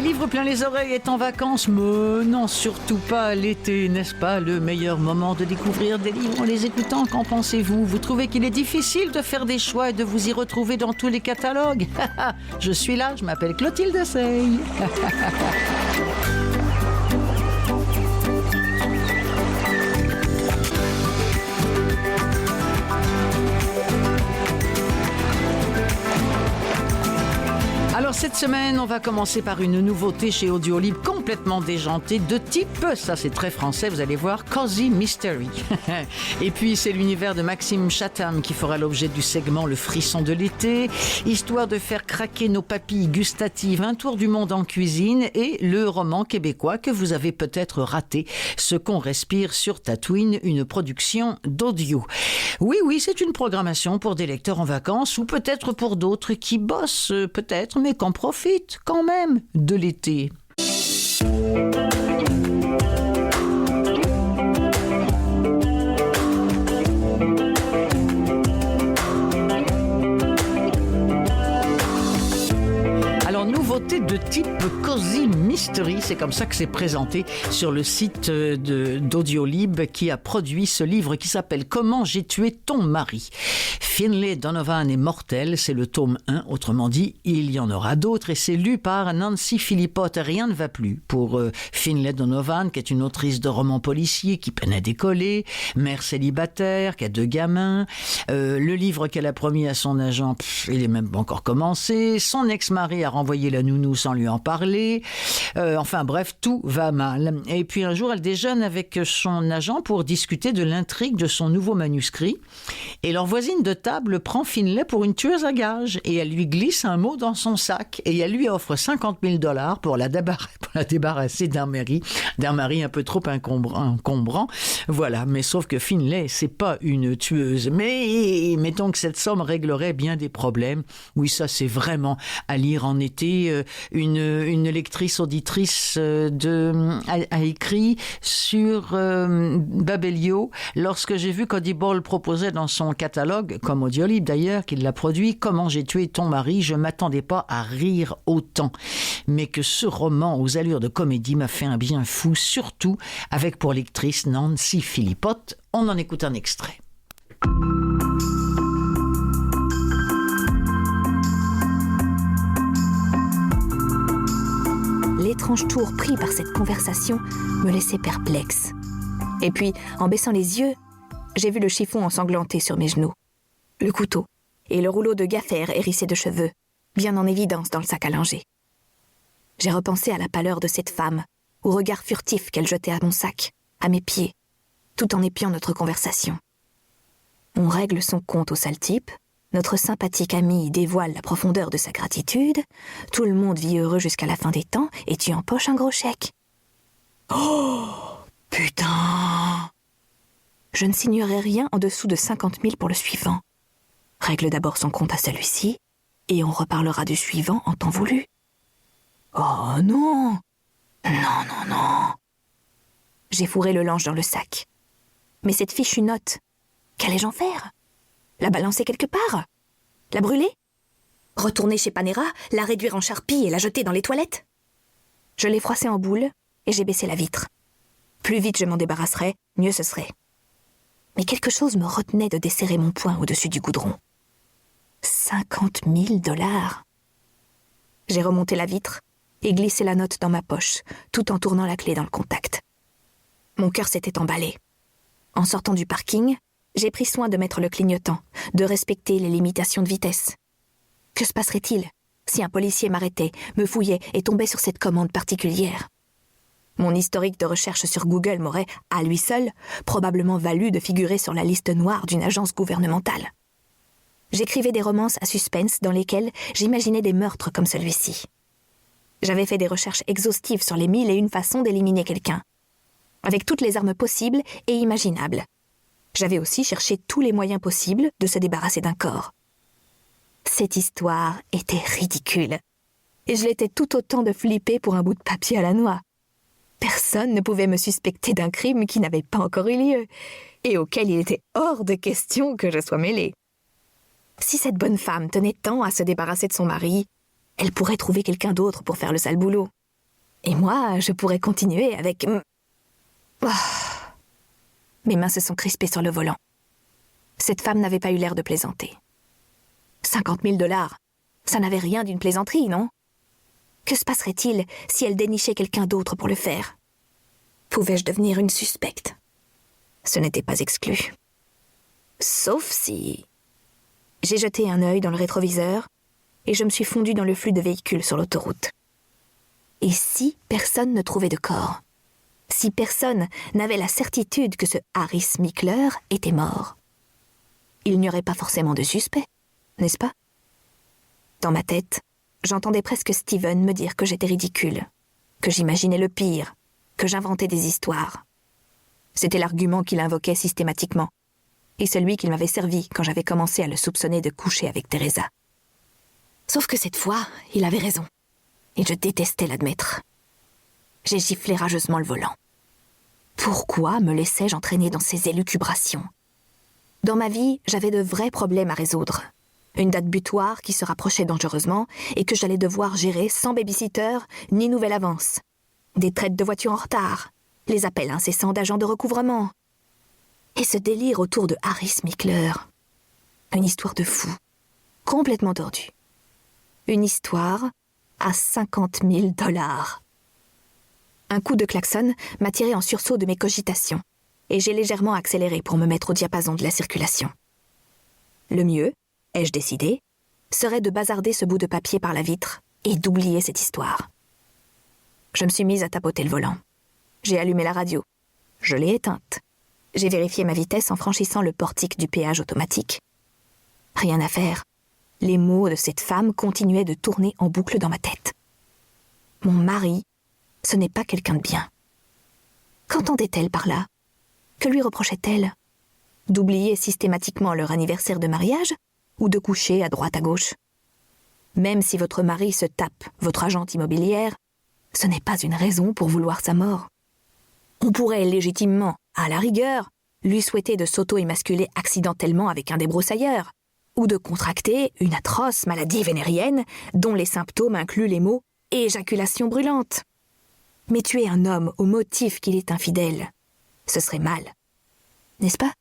livres plein les oreilles est en vacances, mais non, surtout pas l'été, n'est-ce pas le meilleur moment de découvrir des livres en les écoutant? Qu'en pensez-vous? Vous trouvez qu'il est difficile de faire des choix et de vous y retrouver dans tous les catalogues? Je suis là, je m'appelle Clotilde Sey. Alors cette semaine, on va commencer par une nouveauté chez Audiolib complètement déjantée de type, ça c'est très français, vous allez voir, Cozy Mystery. Et puis c'est l'univers de Maxime Chatham qui fera l'objet du segment Le frisson de l'été, histoire de faire craquer nos papilles gustatives, un tour du monde en cuisine et le roman québécois que vous avez peut-être raté, Ce qu'on respire sur Tatooine, une production d'Audio. Oui, c'est une programmation pour des lecteurs en vacances ou peut-être pour d'autres qui bossent, peut-être, mais qu'on profite quand même de l'été. Alors, nouveauté de type Cozy Mystery, c'est comme ça que c'est présenté sur le site d'Audiolib qui a produit ce livre qui s'appelle « Comment j'ai tué ton mari ». Finlay Donovan est mortel, c'est le tome 1, autrement dit, il y en aura d'autres et c'est lu par Nancy Philippotte. Rien ne va plus pour Finlay Donovan, qui est une autrice de romans policiers qui peine à décoller, mère célibataire, qui a 2 gamins, le livre qu'elle a promis à son agent, il est même pas encore commencé, son ex-mari a renvoyé la nounou sans lui en parler, enfin bref, tout va mal. Et puis un jour, elle déjeune avec son agent pour discuter de l'intrigue de son nouveau manuscrit et leur voisine de table prend Finlay pour une tueuse à gages et elle lui glisse un mot dans son sac et elle lui offre $50,000 pour la débarrasser d'un mari un peu trop encombrant. Voilà, mais sauf que Finlay, c'est pas une tueuse. Mais mettons que cette somme réglerait bien des problèmes. Oui, ça c'est vraiment à lire en été. Une lectrice auditrice a écrit sur Babelio, lorsque j'ai vu qu'Audible proposait dans son catalogue, comme Audiolib d'ailleurs, qui l'a produit, Comment j'ai tué ton mari, je m'attendais pas à rire autant. Mais que ce roman aux allures de comédie m'a fait un bien fou, surtout avec pour lectrice Nancy Philippotte. On en écoute un extrait. L'étrange tour pris par cette conversation me laissait perplexe. Et puis, en baissant les yeux, j'ai vu le chiffon ensanglanté sur mes genoux, le couteau et le rouleau de gaffère hérissé de cheveux, bien en évidence dans le sac à langer. J'ai repensé à la pâleur de cette femme, au regard furtif qu'elle jetait à mon sac, à mes pieds, tout en épiant notre conversation. On règle son compte au sale type, notre sympathique ami dévoile la profondeur de sa gratitude, tout le monde vit heureux jusqu'à la fin des temps et tu empoches un gros chèque. Oh, putain! Je ne signerai rien en dessous de 50 000 pour le suivant. Règle d'abord son compte à celui-ci, et on reparlera du suivant en temps voulu. Oh non! Non. J'ai fourré le lange dans le sac. Mais cette fichue note, qu'allais-je en faire? La balancer quelque part? La brûler? Retourner chez Panera, la réduire en charpie et la jeter dans les toilettes? Je l'ai froissée en boule et j'ai baissé la vitre. Plus vite je m'en débarrasserais, mieux ce serait. Mais quelque chose me retenait de desserrer mon poing au-dessus du goudron. 50 000 $. J'ai remonté la vitre et glissé la note dans ma poche, tout en tournant la clé dans le contact. Mon cœur s'était emballé. En sortant du parking, j'ai pris soin de mettre le clignotant, de respecter les limitations de vitesse. Que se passerait-il si un policier m'arrêtait, me fouillait et tombait sur cette commande particulière? Mon historique de recherche sur Google m'aurait, à lui seul, probablement valu de figurer sur la liste noire d'une agence gouvernementale. J'écrivais des romances à suspense dans lesquelles j'imaginais des meurtres comme celui-ci. J'avais fait des recherches exhaustives sur les 1001 façons d'éliminer quelqu'un, avec toutes les armes possibles et imaginables. J'avais aussi cherché tous les moyens possibles de se débarrasser d'un corps. Cette histoire était ridicule, et je l'étais tout autant de flipper pour un bout de papier à la noix. Personne ne pouvait me suspecter d'un crime qui n'avait pas encore eu lieu, et auquel il était hors de question que je sois mêlée. Si cette bonne femme tenait tant à se débarrasser de son mari, elle pourrait trouver quelqu'un d'autre pour faire le sale boulot. Et moi, je pourrais continuer avec... Oh. Mes mains se sont crispées sur le volant. Cette femme n'avait pas eu l'air de plaisanter. 50 000 $, ça n'avait rien d'une plaisanterie, non? Que se passerait-il si elle dénichait quelqu'un d'autre pour le faire? Pouvais-je devenir une suspecte? Ce n'était pas exclu. Sauf si... J'ai jeté un œil dans le rétroviseur et je me suis fondue dans le flux de véhicules sur l'autoroute. Et si personne ne trouvait de corps? Si personne n'avait la certitude que ce Harris Mickler était mort? Il n'y aurait pas forcément de suspect, n'est-ce pas? Dans ma tête, j'entendais presque Steven me dire que j'étais ridicule, que j'imaginais le pire, que j'inventais des histoires. C'était l'argument qu'il invoquait systématiquement, et celui qu'il m'avait servi quand j'avais commencé à le soupçonner de coucher avec Teresa. Sauf que cette fois, il avait raison, et je détestais l'admettre. J'ai giflé rageusement le volant. Pourquoi me laissais-je entraîner dans ces élucubrations? Dans ma vie, j'avais de vrais problèmes à résoudre. Une date butoir qui se rapprochait dangereusement et que j'allais devoir gérer sans babysitter ni nouvelle avance. Des traites de voitures en retard, les appels incessants d'agents de recouvrement. Et ce délire autour de Harris Mickler. Une histoire de fou, complètement tordue. Une histoire à 50 000 $. Un coup de klaxon m'a tiré en sursaut de mes cogitations, et j'ai légèrement accéléré pour me mettre au diapason de la circulation. Le mieux, ai-je décidé, serait de bazarder ce bout de papier par la vitre et d'oublier cette histoire. Je me suis mise à tapoter le volant. J'ai allumé la radio. Je l'ai éteinte. J'ai vérifié ma vitesse en franchissant le portique du péage automatique. Rien à faire. Les mots de cette femme continuaient de tourner en boucle dans ma tête. Mon mari, ce n'est pas quelqu'un de bien. Qu'entendait-elle par là? Que lui reprochait-elle? D'oublier systématiquement leur anniversaire de mariage ou de coucher à droite à gauche? Même si votre mari se tape votre agente immobilière, ce n'est pas une raison pour vouloir sa mort. On pourrait légitimement, à la rigueur, lui souhaiter de s'auto-émasculer accidentellement avec un débroussailleur, ou de contracter une atroce maladie vénérienne dont les symptômes incluent les mots « éjaculation brûlante ». Mais tuer un homme au motif qu'il est infidèle, ce serait mal, n'est-ce pas?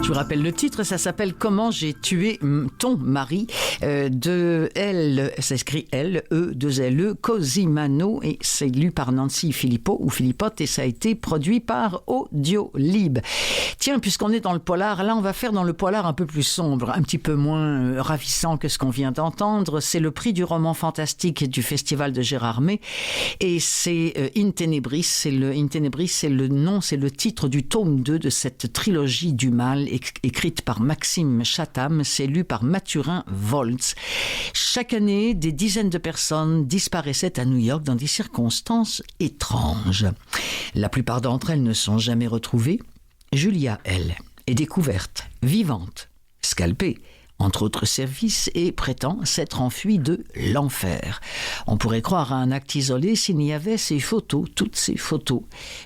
Je vous rappelle le titre, ça s'appelle « Comment j'ai tué ton mari » de L, ça s'écrit L-E-2-L-E, Cosimano, et c'est lu par Nancy Philippot ou Philippote, et ça a été produit par Audiolib. Tiens, puisqu'on est dans le polar, là on va faire dans le polar un peu plus sombre, un petit peu moins ravissant que ce qu'on vient d'entendre. C'est le prix du roman fantastique du Festival de Gérardmer, et c'est In Tenebris, c'est le nom, c'est le titre du tome 2 de cette trilogie du mal, écrite par Maxime Chatham, c'est lu par Mathurin Volz. Chaque année, des dizaines de personnes disparaissaient à New York dans des circonstances étranges. La plupart d'entre elles ne sont jamais retrouvées. Julia, elle, est découverte, vivante, scalpée, entre autres services, et prétend s'être enfuie de l'enfer. On pourrait croire à un acte isolé s'il n'y avait ces photos, toutes ces photos.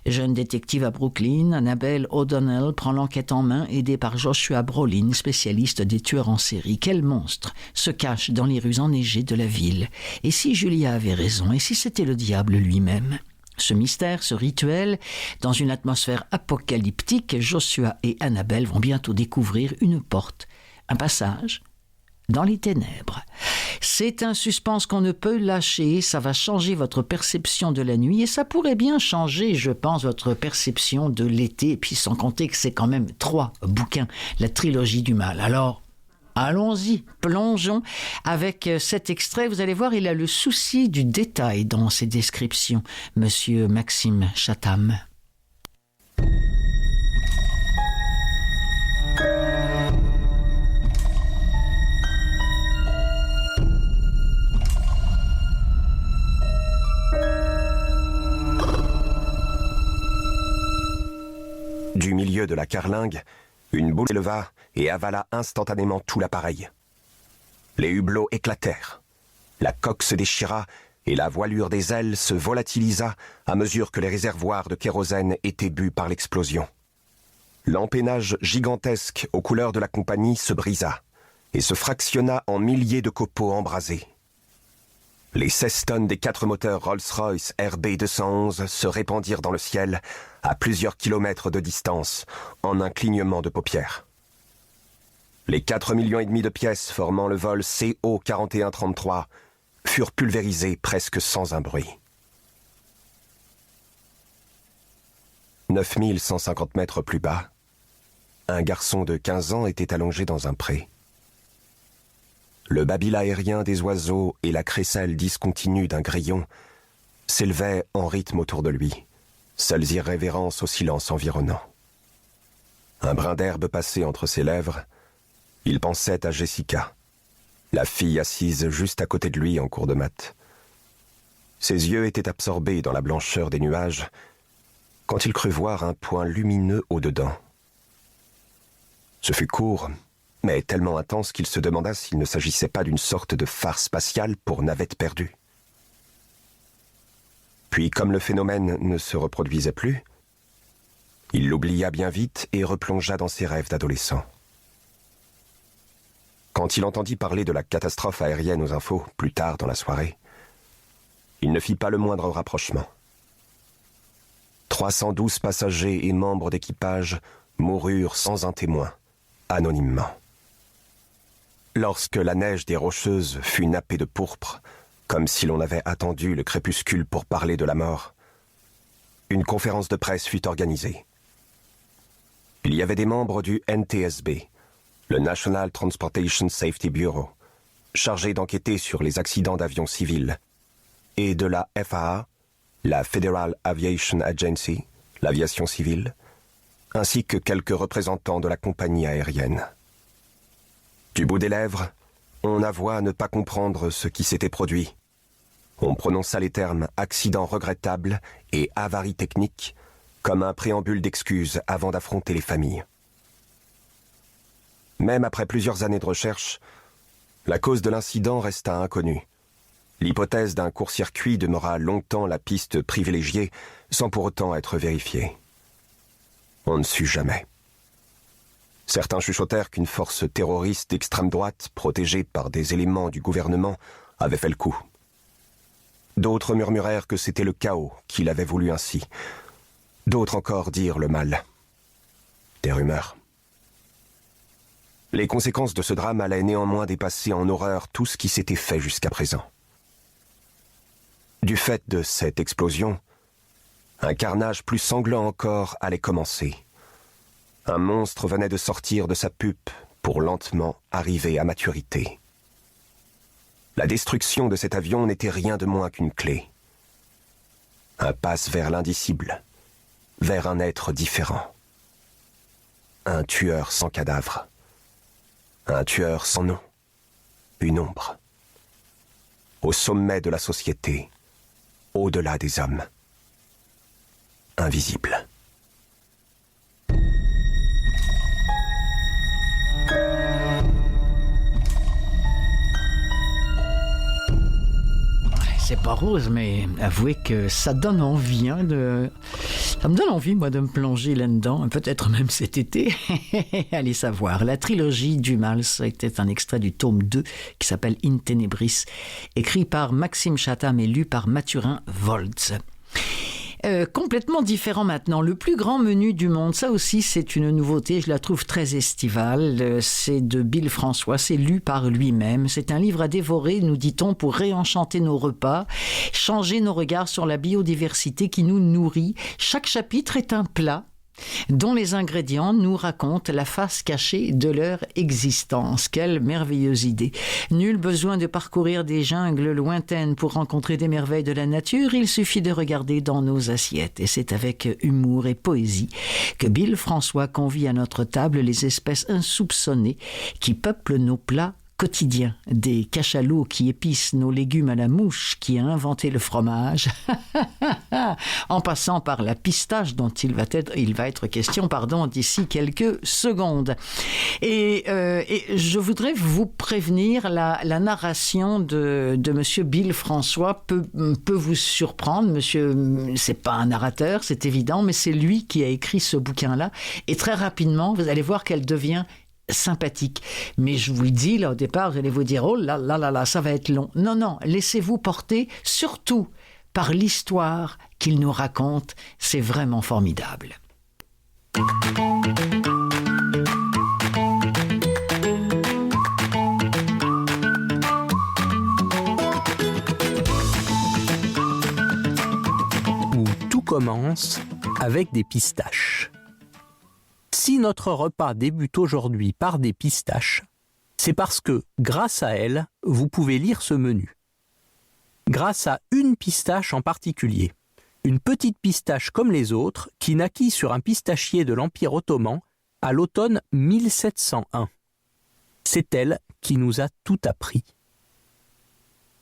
Jeune détective à Brooklyn, Annabelle O'Donnell prend l'enquête en main, aidée par Joshua Brolin, spécialiste des tueurs en série. Quel monstre se cache dans les rues enneigées de la ville? Et si Julia avait raison, et si c'était le diable lui-même? Ce mystère, ce rituel, dans une atmosphère apocalyptique, Joshua et Annabelle vont bientôt découvrir une porte, un passage dans les ténèbres. C'est un suspense qu'on ne peut lâcher, ça va changer votre perception de la nuit et ça pourrait bien changer, je pense, votre perception de l'été, et puis sans compter que c'est quand même 3 bouquins, la trilogie du mal. Alors, allons-y, plongeons avec cet extrait. Vous allez voir, il a le souci du détail dans ses descriptions, monsieur Maxime Chatham. Du milieu de la carlingue, une boule s'éleva et avala instantanément tout l'appareil. Les hublots éclatèrent. La coque se déchira et la voilure des ailes se volatilisa à mesure que les réservoirs de kérosène étaient bus par l'explosion. L'empennage gigantesque aux couleurs de la compagnie se brisa. et se fractionna en milliers de copeaux embrasés. Les 16 tonnes des 4 moteurs Rolls-Royce RB211 se répandirent dans le ciel à plusieurs kilomètres de distance, en un clignement de paupières. Les 4,5 millions de pièces formant le vol CO-4133 furent pulvérisées presque sans un bruit. 9150 mètres plus bas, un garçon de 15 ans était allongé dans un pré. Le babil aérien des oiseaux et la crécelle discontinue d'un grillon s'élevaient en rythme autour de lui, seules irrévérences au silence environnant. Un brin d'herbe passé entre ses lèvres, il pensait à Jessica, la fille assise juste à côté de lui en cours de maths. Ses yeux étaient absorbés dans la blancheur des nuages quand il crut voir un point lumineux au-dedans. Ce fut court, mais tellement intense qu'il se demanda s'il ne s'agissait pas d'une sorte de phare spatial pour navette perdue. Puis, comme le phénomène ne se reproduisait plus, il l'oublia bien vite et replongea dans ses rêves d'adolescent. Quand il entendit parler de la catastrophe aérienne aux infos, plus tard dans la soirée, il ne fit pas le moindre rapprochement. 312 passagers et membres d'équipage moururent sans un témoin, anonymement. Lorsque la neige des Rocheuses fut nappée de pourpre, comme si l'on avait attendu le crépuscule pour parler de la mort, une conférence de presse fut organisée. Il y avait des membres du NTSB, le National Transportation Safety Bureau, chargé d'enquêter sur les accidents d'avions civils, et de la FAA, la Federal Aviation Agency, l'aviation civile, ainsi que quelques représentants de la compagnie aérienne. Du bout des lèvres, on avoua ne pas comprendre ce qui s'était produit. On prononça les termes « accident regrettable » et « avarie technique » comme un préambule d'excuses avant d'affronter les familles. Même après plusieurs années de recherche, la cause de l'incident resta inconnue. L'hypothèse d'un court-circuit demeura longtemps la piste privilégiée sans pour autant être vérifiée. On ne sut jamais. Certains chuchotèrent qu'une force terroriste d'extrême droite, protégée par des éléments du gouvernement, avait fait le coup. D'autres murmurèrent que c'était le chaos qui l'avait voulu ainsi. D'autres encore dirent le mal. Des rumeurs. Les conséquences de ce drame allaient néanmoins dépasser en horreur tout ce qui s'était fait jusqu'à présent. Du fait de cette explosion, un carnage plus sanglant encore allait commencer. Un monstre venait de sortir de sa pupe pour lentement arriver à maturité. La destruction de cet avion n'était rien de moins qu'une clé. Un passe vers l'indicible, vers un être différent. Un tueur sans cadavre. Un tueur sans nom. Une ombre. Au sommet de la société, au-delà des hommes. Invisible. C'est pas rose, mais avouez que ça donne envie. Ça me donne envie, moi, de me plonger là-dedans, peut-être même cet été. Allez savoir. La trilogie du Mal, c'était un extrait du tome 2 qui s'appelle In Tenebris, écrit par Maxime Chatham et lu par Mathurin Volz. Complètement différent maintenant. Le plus grand menu du monde, ça aussi c'est une nouveauté, je la trouve très estivale. C'est de Bill François, c'est lu par lui-même. C'est un livre à dévorer, nous dit-on, pour réenchanter nos repas, changer nos regards sur la biodiversité qui nous nourrit. Chaque chapitre est un plat dont les ingrédients nous racontent la face cachée de leur existence. Quelle merveilleuse idée. Nul besoin de parcourir des jungles lointaines pour rencontrer des merveilles de la nature, il suffit de regarder dans nos assiettes. Et c'est avec humour et poésie que Bill François convie à notre table les espèces insoupçonnées qui peuplent nos plats quotidien, des cachalots qui épicent nos légumes à la mouche qui a inventé le fromage, en passant par la pistache dont il va être question d'ici quelques secondes. Et je voudrais vous prévenir, la narration de Monsieur Bill François peut vous surprendre. Monsieur, c'est pas un narrateur, c'est évident, mais c'est lui qui a écrit ce bouquin-là. Et très rapidement, vous allez voir qu'elle devient sympathique. Mais je vous le dis, là, au départ, vous allez vous dire, oh là là là là, ça va être long. Non, non, laissez-vous porter, surtout par l'histoire qu'il nous raconte. C'est vraiment formidable. Où tout commence avec des pistaches. Si notre repas débute aujourd'hui par des pistaches, c'est parce que, grâce à elles, vous pouvez lire ce menu. Grâce à une pistache en particulier, une petite pistache comme les autres qui naquit sur un pistachier de l'Empire ottoman à l'automne 1701. C'est elle qui nous a tout appris.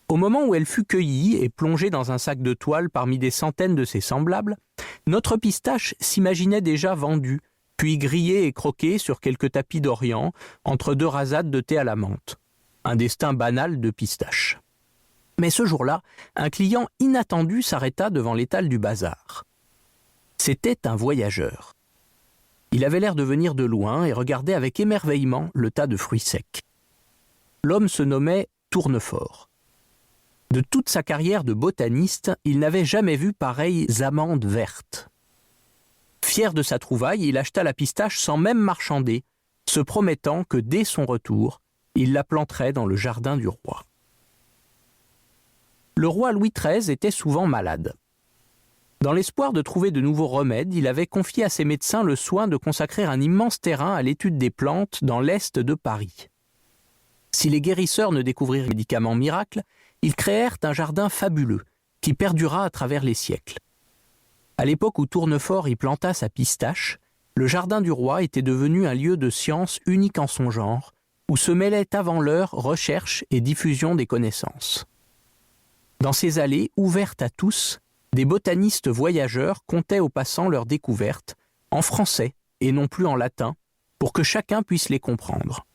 Au moment où elle fut cueillie et plongée dans un sac de toile parmi des centaines de ses semblables, notre pistache s'imaginait déjà vendue, puis grillée et croquée sur quelques tapis d'Orient, entre deux rasades de thé à la menthe. Un destin banal de pistache. Mais ce jour-là, un client inattendu s'arrêta devant l'étal du bazar. C'était un voyageur. Il avait l'air de venir de loin et regardait avec émerveillement le tas de fruits secs. L'homme se nommait Tournefort. De toute sa carrière de botaniste, il n'avait jamais vu pareilles amandes vertes. Fier de sa trouvaille, il acheta la pistache sans même marchander, se promettant que dès son retour, il la planterait dans le jardin du roi. Le roi Louis XIII était souvent malade. Dans l'espoir de trouver de nouveaux remèdes, il avait confié à ses médecins le soin de consacrer un immense terrain à l'étude des plantes dans l'est de Paris. Si les guérisseurs ne découvrirent les médicaments miracles, ils créèrent un jardin fabuleux qui perdura à travers les siècles. À l'époque où Tournefort y planta sa pistache, le jardin du roi était devenu un lieu de science unique en son genre, où se mêlaient avant l'heure recherche et diffusion des connaissances. Dans ces allées, ouvertes à tous, des botanistes voyageurs contaient aux passants leurs découvertes, en français et non plus en latin, pour que chacun puisse les comprendre.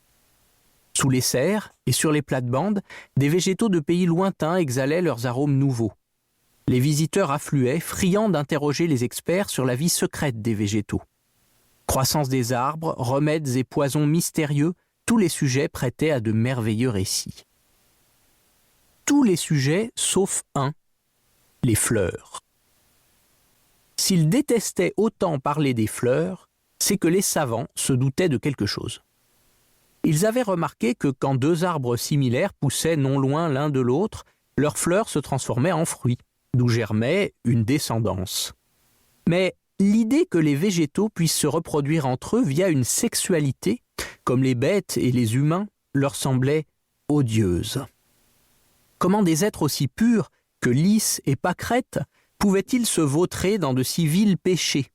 Sous les serres et sur les plates-bandes, des végétaux de pays lointains exhalaient leurs arômes nouveaux. Les visiteurs affluaient, friands d'interroger les experts sur la vie secrète des végétaux. Croissance des arbres, remèdes et poisons mystérieux, tous les sujets prêtaient à de merveilleux récits. Tous les sujets sauf un, les fleurs. S'ils détestaient autant parler des fleurs, c'est que les savants se doutaient de quelque chose. Ils avaient remarqué que quand deux arbres similaires poussaient non loin l'un de l'autre, leurs fleurs se transformaient en fruits, d'où germait une descendance. Mais l'idée que les végétaux puissent se reproduire entre eux via une sexualité, comme les bêtes et les humains, leur semblait odieuse. Comment des êtres aussi purs que Lys et Pâquerette pouvaient-ils se vautrer dans de si vils péchés ?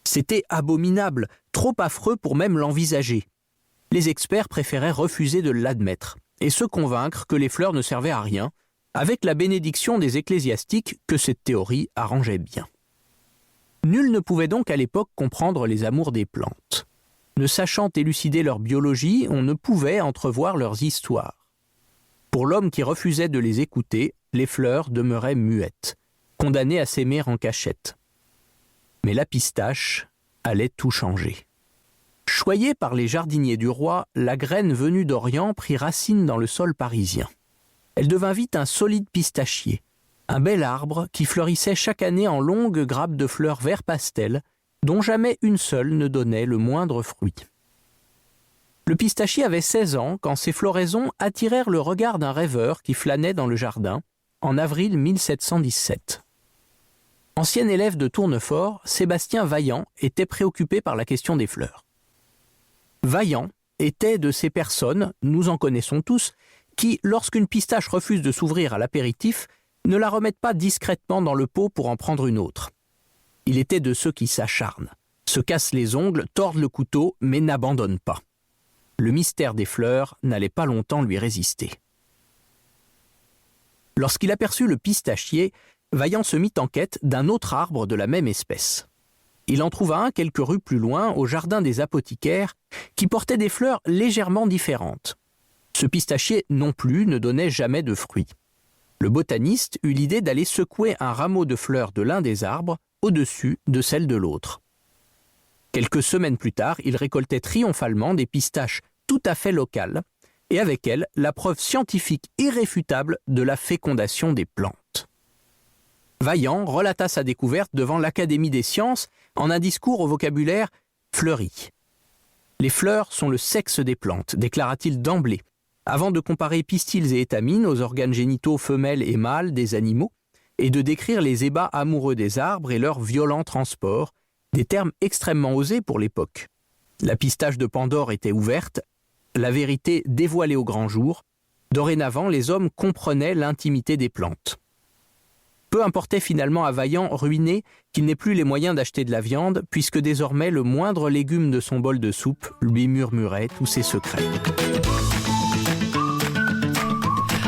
C'était abominable, trop affreux pour même l'envisager. Les experts préféraient refuser de l'admettre et se convaincre que les fleurs ne servaient à rien, avec la bénédiction des ecclésiastiques que cette théorie arrangeait bien. Nul ne pouvait donc à l'époque comprendre les amours des plantes. Ne sachant élucider leur biologie, on ne pouvait entrevoir leurs histoires. Pour l'homme qui refusait de les écouter, les fleurs demeuraient muettes, condamnées à s'aimer en cachette. Mais la pistache allait tout changer. Choyée par les jardiniers du roi, la graine venue d'Orient prit racine dans le sol parisien. Elle devint vite un solide pistachier, un bel arbre qui fleurissait chaque année en longues grappes de fleurs vert pastel, dont jamais une seule ne donnait le moindre fruit. Le pistachier avait 16 ans quand ses floraisons attirèrent le regard d'un rêveur qui flânait dans le jardin, en avril 1717. Ancien élève de Tournefort, Sébastien Vaillant était préoccupé par la question des fleurs. Vaillant était de ces personnes, nous en connaissons tous, qui, lorsqu'une pistache refuse de s'ouvrir à l'apéritif, ne la remettent pas discrètement dans le pot pour en prendre une autre. Il était de ceux qui s'acharnent, se cassent les ongles, tordent le couteau, mais n'abandonnent pas. Le mystère des fleurs n'allait pas longtemps lui résister. Lorsqu'il aperçut le pistachier, Vaillant se mit en quête d'un autre arbre de la même espèce. Il en trouva un quelques rues plus loin, au jardin des apothicaires, qui portait des fleurs légèrement différentes. Ce pistachier non plus ne donnait jamais de fruits. Le botaniste eut l'idée d'aller secouer un rameau de fleurs de l'un des arbres au-dessus de celle de l'autre. Quelques semaines plus tard, il récoltait triomphalement des pistaches tout à fait locales, et avec elles, la preuve scientifique irréfutable de la fécondation des plantes. Vaillant relata sa découverte devant l'Académie des sciences en un discours au vocabulaire fleuri. « Les fleurs sont le sexe des plantes », déclara-t-il d'emblée, avant de comparer pistils et étamines aux organes génitaux femelles et mâles des animaux, et de décrire les ébats amoureux des arbres et leurs violents transports, des termes extrêmement osés pour l'époque. La pistache de Pandore était ouverte, la vérité dévoilée au grand jour. Dorénavant, les hommes comprenaient l'intimité des plantes. Peu importait finalement à Vaillant, ruiné, qu'il n'ait plus les moyens d'acheter de la viande, puisque désormais le moindre légume de son bol de soupe lui murmurait tous ses secrets.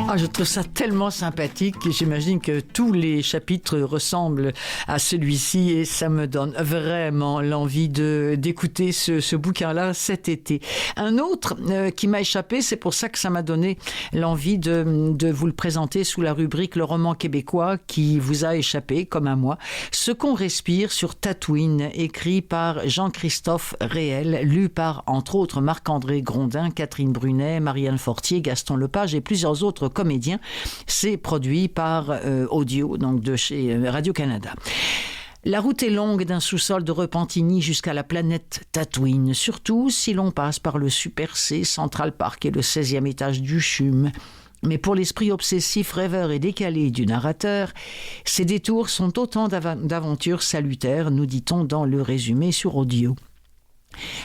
Ah, je trouve ça tellement sympathique. J'imagine que tous les chapitres ressemblent à celui-ci et ça me donne vraiment l'envie d'écouter ce bouquin-là cet été. Un autre qui m'a échappé, c'est pour ça que ça m'a donné l'envie de vous le présenter sous la rubrique Le roman québécois qui vous a échappé, comme à moi. Ce qu'on respire sur Tatooine, écrit par Jean-Christophe Réel, lu par, entre autres, Marc-André Grondin, Catherine Brunet, Marianne Fortier, Gaston Lepage et plusieurs autres comédien. C'est produit par Audio, donc de chez Radio-Canada. La route est longue d'un sous-sol de Repentigny jusqu'à la planète Tatooine, surtout si l'on passe par le Super C, Central Park et le 16e étage du CHUM. Mais pour l'esprit obsessif, rêveur et décalé du narrateur, ces détours sont autant d'aventures salutaires, nous dit-on dans le résumé sur Audio.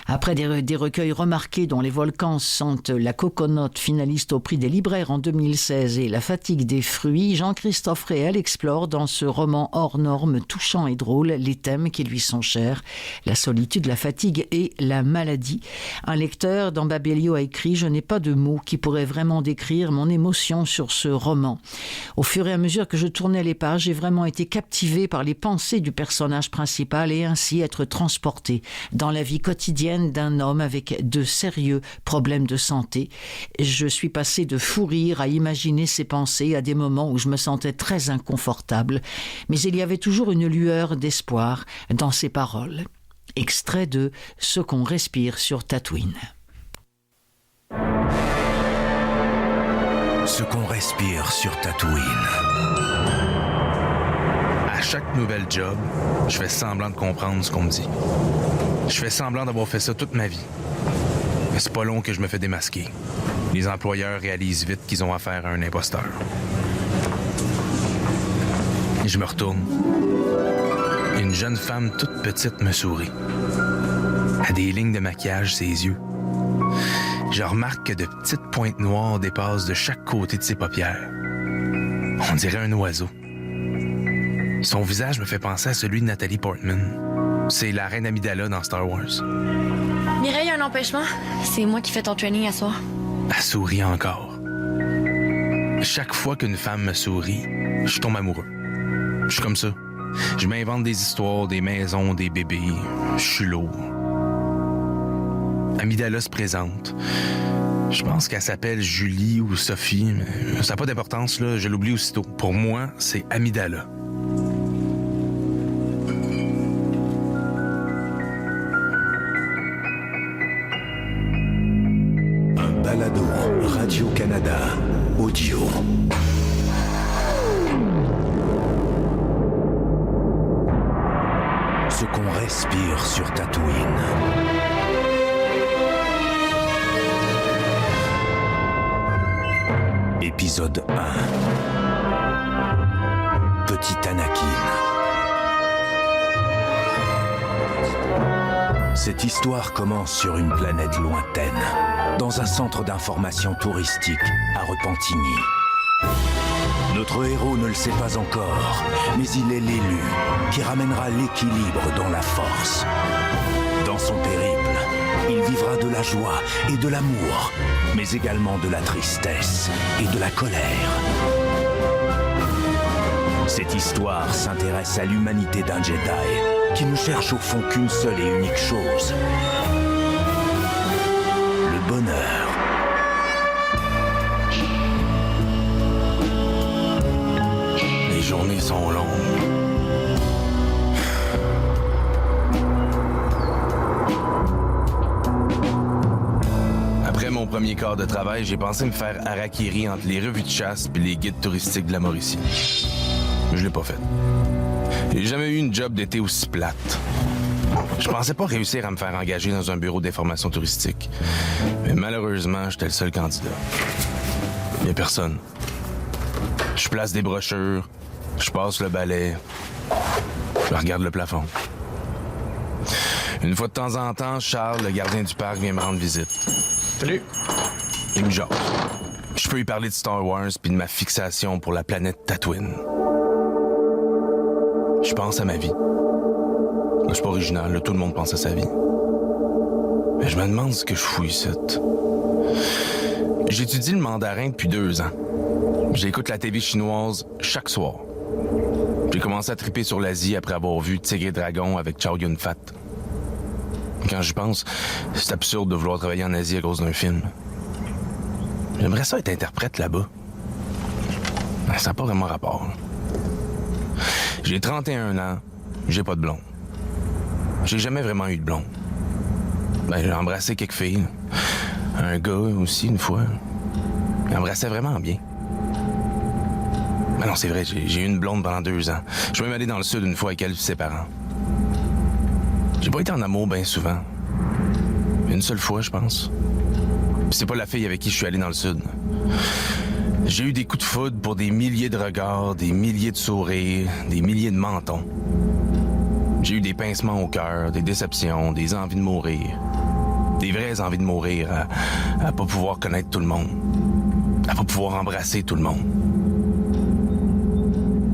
Après des recueils remarqués dont Les Volcans sont la coconote finaliste au prix des libraires en 2016 et La fatigue des fruits, Jean-Christophe Réel explore dans ce roman hors norme, touchant et drôle, les thèmes qui lui sont chers, la solitude, la fatigue et la maladie. Un lecteur dans Babelio a écrit « Je n'ai pas de mots qui pourraient vraiment décrire mon émotion sur ce roman. Au fur et à mesure que je tournais les pages, j'ai vraiment été captivé par les pensées du personnage principal et ainsi être transporté dans la vie quotidienne d'un homme avec de sérieux problèmes de santé. Je suis passé de fou rire à imaginer ses pensées à des moments où je me sentais très inconfortable, mais il y avait toujours une lueur d'espoir dans ses paroles. Extrait de Ce qu'on respire sur Tatooine. Ce qu'on respire sur Tatooine. À chaque nouvelle job, je fais semblant de comprendre ce qu'on me dit. Je fais semblant d'avoir fait ça toute ma vie. Mais c'est pas long que je me fais démasquer. Les employeurs réalisent vite qu'ils ont affaire à un imposteur. Et je me retourne. Une jeune femme toute petite me sourit. Elle a des lignes de maquillage ses yeux. Je remarque que de petites pointes noires dépassent de chaque côté de ses paupières. On dirait un oiseau. Son visage me fait penser à celui de Nathalie Portman. C'est la reine Amidala dans Star Wars. Mireille a un empêchement. C'est moi qui fais ton training à soir. Elle sourit encore. Chaque fois qu'une femme me sourit, je tombe amoureux. Je suis comme ça. Je m'invente des histoires, des maisons, des bébés. Je suis lourd. Amidala se présente. Je pense qu'elle s'appelle Julie ou Sophie, mais ça n'a pas d'importance, là. Je l'oublie aussitôt. Pour moi, c'est Amidala. Balado Radio-Canada Audio. Ce qu'on respire sur Tatooine. Épisode 1. Petit Anakin. Cette histoire commence sur une planète lointaine, dans un centre d'information touristique à Repentigny. Notre héros ne le sait pas encore, mais il est l'élu qui ramènera l'équilibre dans la Force. Dans son périple, il vivra de la joie et de l'amour, mais également de la tristesse et de la colère. Cette histoire s'intéresse à l'humanité d'un Jedi qui ne cherche au fond qu'une seule et unique chose: le bonheur. Les journées sont longues. premier quart de travail, j'ai pensé me faire harakiri entre les revues de chasse et les guides touristiques de la Mauricie. Je l'ai pas fait. J'ai jamais eu une job d'été aussi plate. Je pensais pas réussir à me faire engager dans un bureau d'information touristique. Mais malheureusement, j'étais le seul candidat. Il y a personne. Je place des brochures, je passe le balai, je regarde le plafond. Une fois de temps en temps, Charles, le gardien du parc, vient me rendre visite. Salut! Il me jase. Je peux lui parler de Star Wars puis de ma fixation pour la planète Tatooine. Je pense à ma vie. Je suis pas original, là, tout le monde pense à sa vie. Mais je me demande ce que je fous ici. J'étudie le mandarin depuis 2 ans. J'écoute la TV chinoise chaque soir. J'ai commencé à triper sur l'Asie après avoir vu Tigre et Dragon avec Chow Yun-Fat. Quand j'y pense, c'est absurde de vouloir travailler en Asie à cause d'un film. J'aimerais ça être interprète là-bas. Mais ça n'a pas vraiment rapport. J'ai 31 ans, j'ai pas de blonde. J'ai jamais vraiment eu de blonde. J'ai embrassé quelques filles. Un gars aussi, une fois. Il embrassait vraiment bien. Mais non, c'est vrai, j'ai eu une blonde pendant 2 ans. Je suis même allé dans le sud une fois avec elle et ses parents. J'ai pas été en amour bien souvent. Une seule fois, je pense. Puis c'est pas la fille avec qui je suis allé dans le sud. J'ai eu des coups de foudre pour des milliers de regards, des milliers de sourires, des milliers de mentons. J'ai eu des pincements au cœur, des déceptions, des envies de mourir. Des vraies envies de mourir, à pas pouvoir connaître tout le monde. À pas pouvoir embrasser tout le monde.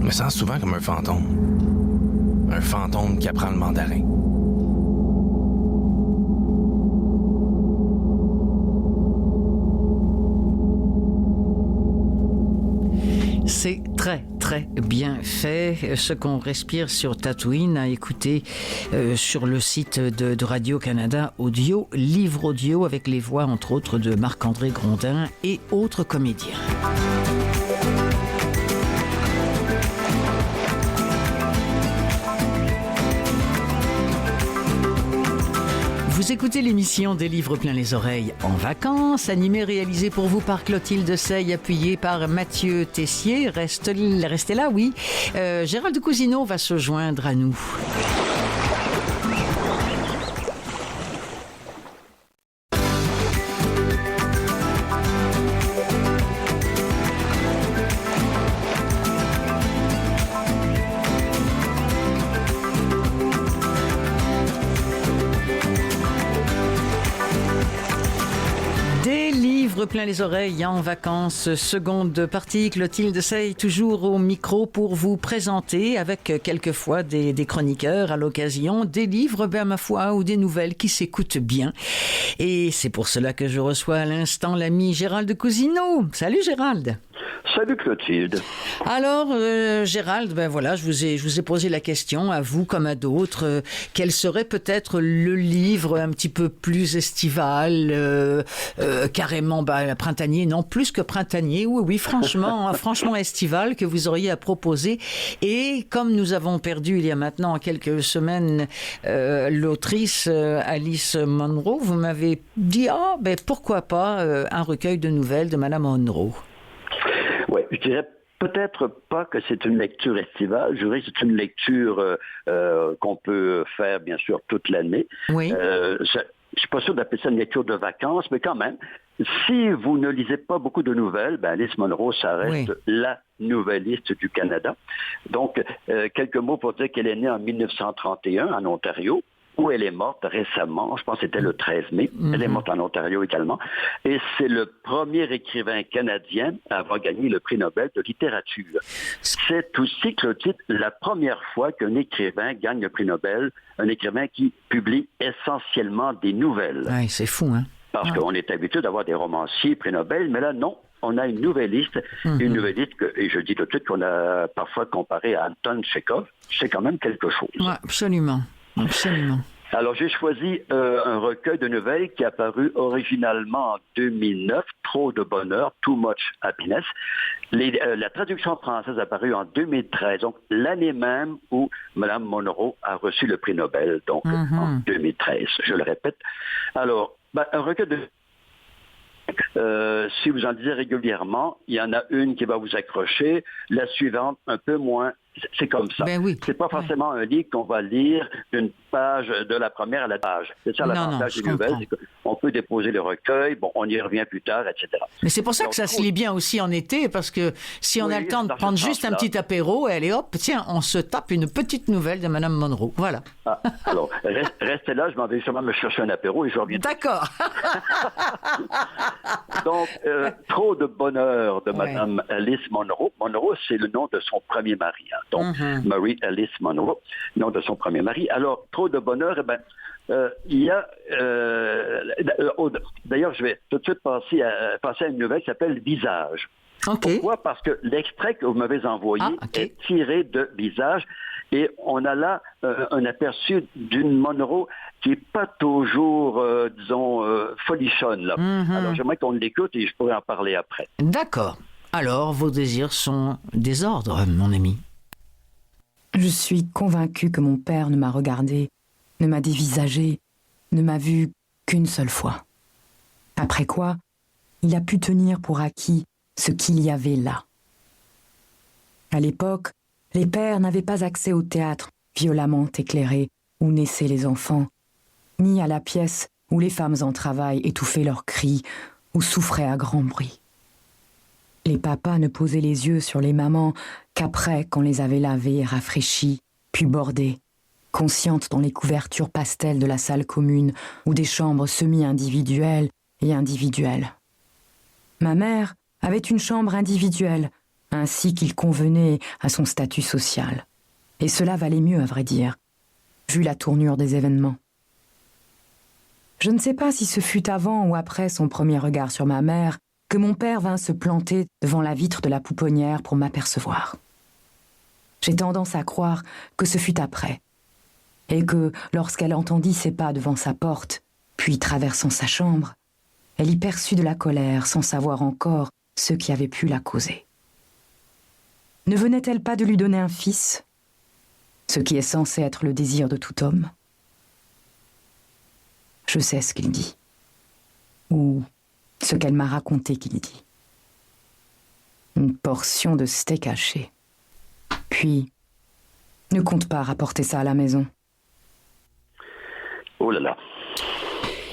Je me sens souvent comme un fantôme. Un fantôme qui apprend le mandarin. C'est très, très bien fait. Ce qu'on respire sur Tatooine, à écouter sur le site de Radio-Canada Audio, livre audio avec les voix, entre autres, de Marc-André Grondin et autres comédiens. Vous écoutez l'émission des livres plein les oreilles en vacances, animée, réalisée pour vous par Clotilde Sey, appuyée par Mathieu Tessier. Restez là, oui. Gérald Cousineau va se joindre à nous. Plein les oreilles en vacances, seconde partie. Clotilde Sey toujours au micro pour vous présenter avec quelquefois des chroniqueurs à l'occasion des livres, ma foi, ou des nouvelles qui s'écoutent bien. Et c'est pour cela que je reçois à l'instant l'ami Gérald Cousineau. Salut Gérald. Salut Clotilde. Alors Gérald, voilà, je vous ai posé la question à vous comme à d'autres. Quel serait peut-être le livre un petit peu plus estival, carrément printanier, non, plus que printanier, oui, franchement, franchement estival, que vous auriez à proposer. Et comme nous avons perdu il y a maintenant quelques semaines l'autrice Alice Munro, vous m'avez dit, pourquoi pas un recueil de nouvelles de Madame Munro. Oui, je dirais peut-être pas que c'est une lecture estivale. Je dirais que c'est une lecture qu'on peut faire, bien sûr, toute l'année. Oui. Je suis pas sûr d'appeler ça une lecture de vacances, mais quand même, si vous ne lisez pas beaucoup de nouvelles, Alice Munro, ça reste la nouvelliste du Canada. Donc, quelques mots pour dire qu'elle est née en 1931 en Ontario, où elle est morte récemment, je pense que c'était le 13 mai. Mm-hmm. Elle est morte en Ontario également. Et c'est le premier écrivain canadien à avoir gagné le prix Nobel de littérature. C'est aussi, Clotilde, la première fois qu'un écrivain gagne le prix Nobel, un écrivain qui publie essentiellement des nouvelles. Ouais, c'est fou, hein? Parce qu'on est habitué d'avoir des romanciers prix Nobel, mais là, non. On a une nouvelliste, une nouvelliste et je dis tout de suite qu'on a parfois comparé à Anton Tchekhov. C'est quand même quelque chose. Oui, absolument. Absolument. Alors, j'ai choisi un recueil de nouvelles qui est apparu originalement en 2009, Trop de bonheur, Too Much Happiness. La traduction française est apparue en 2013, donc l'année même où Mme Munro a reçu le prix Nobel, donc en 2013, je le répète. Alors, un recueil de si vous en lisez régulièrement, il y en a une qui va vous accrocher, la suivante un peu moins. C'est comme ça. Ben oui. C'est pas forcément un livre qu'on va lire d'une page de la première à la page. C'est ça l'avantage des nouvelles, c'est qu'on peut déposer le recueil, bon, on y revient plus tard, etc. Mais c'est pour ça que ça se lit bien aussi en été, parce que si on a le temps de prendre juste un petit apéro, et allez hop, tiens, on se tape une petite nouvelle de Madame Monroe. Voilà. Ah, alors, restez là, je m'en vais justement me chercher un apéro et je reviens. D'accord. Donc, Trop de bonheur de Madame Alice Monroe. Monroe, c'est le nom de son premier mari. Hein. Donc, Mary Alice Monroe, nom de son premier mari. Alors, Trop de bonheur, eh ben, il y a... d'ailleurs, je vais tout de suite passer à une nouvelle qui s'appelle Visage. Okay. Pourquoi? Parce que l'extrait que vous m'avez envoyé est tiré de Visage et on a là un aperçu d'une Monroe qui n'est pas toujours, folichonne. Là. Alors, j'aimerais qu'on l'écoute et je pourrais en parler après. D'accord. Alors, vos désirs sont désordres, mon ami. Je suis convaincue que mon père ne m'a regardé, ne m'a dévisagé, ne m'a vu qu'une seule fois. Après quoi, il a pu tenir pour acquis ce qu'il y avait là. À l'époque, les pères n'avaient pas accès au théâtre violemment éclairé où naissaient les enfants, ni à la pièce où les femmes en travail étouffaient leurs cris ou souffraient à grand bruit. Les papas ne posaient les yeux sur les mamans qu'après qu'on les avait lavées et rafraîchies, puis bordées, conscientes dans les couvertures pastel de la salle commune ou des chambres semi-individuelles et individuelles. Ma mère avait une chambre individuelle, ainsi qu'il convenait à son statut social. Et cela valait mieux, à vrai dire, vu la tournure des événements. Je ne sais pas si ce fut avant ou après son premier regard sur ma mère que mon père vint se planter devant la vitre de la pouponnière pour m'apercevoir. J'ai tendance à croire que ce fut après, et que, lorsqu'elle entendit ses pas devant sa porte, puis traversant sa chambre, elle y perçut de la colère sans savoir encore ce qui avait pu la causer. Ne venait-elle pas de lui donner un fils, ce qui est censé être le désir de tout homme? Je sais ce qu'il dit, ou ce qu'elle m'a raconté qu'il dit. Une portion de steak haché. Puis, ne compte pas rapporter ça à la maison. Oh là là.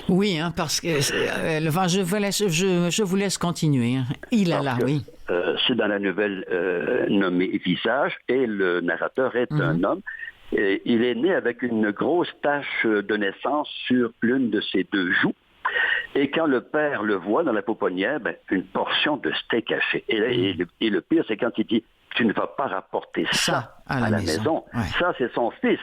Oui, hein, parce que je vous laisse continuer. Hein. Oui. C'est dans la nouvelle nommée Visage et le narrateur est un homme. Et il est né avec une grosse tache de naissance sur l'une de ses deux joues. Et quand le père le voit dans la pouponnière, une portion de steak haché. Et le pire, c'est quand il dit « Tu ne vas pas rapporter ça à la maison. » Ouais. Ça, c'est son fils.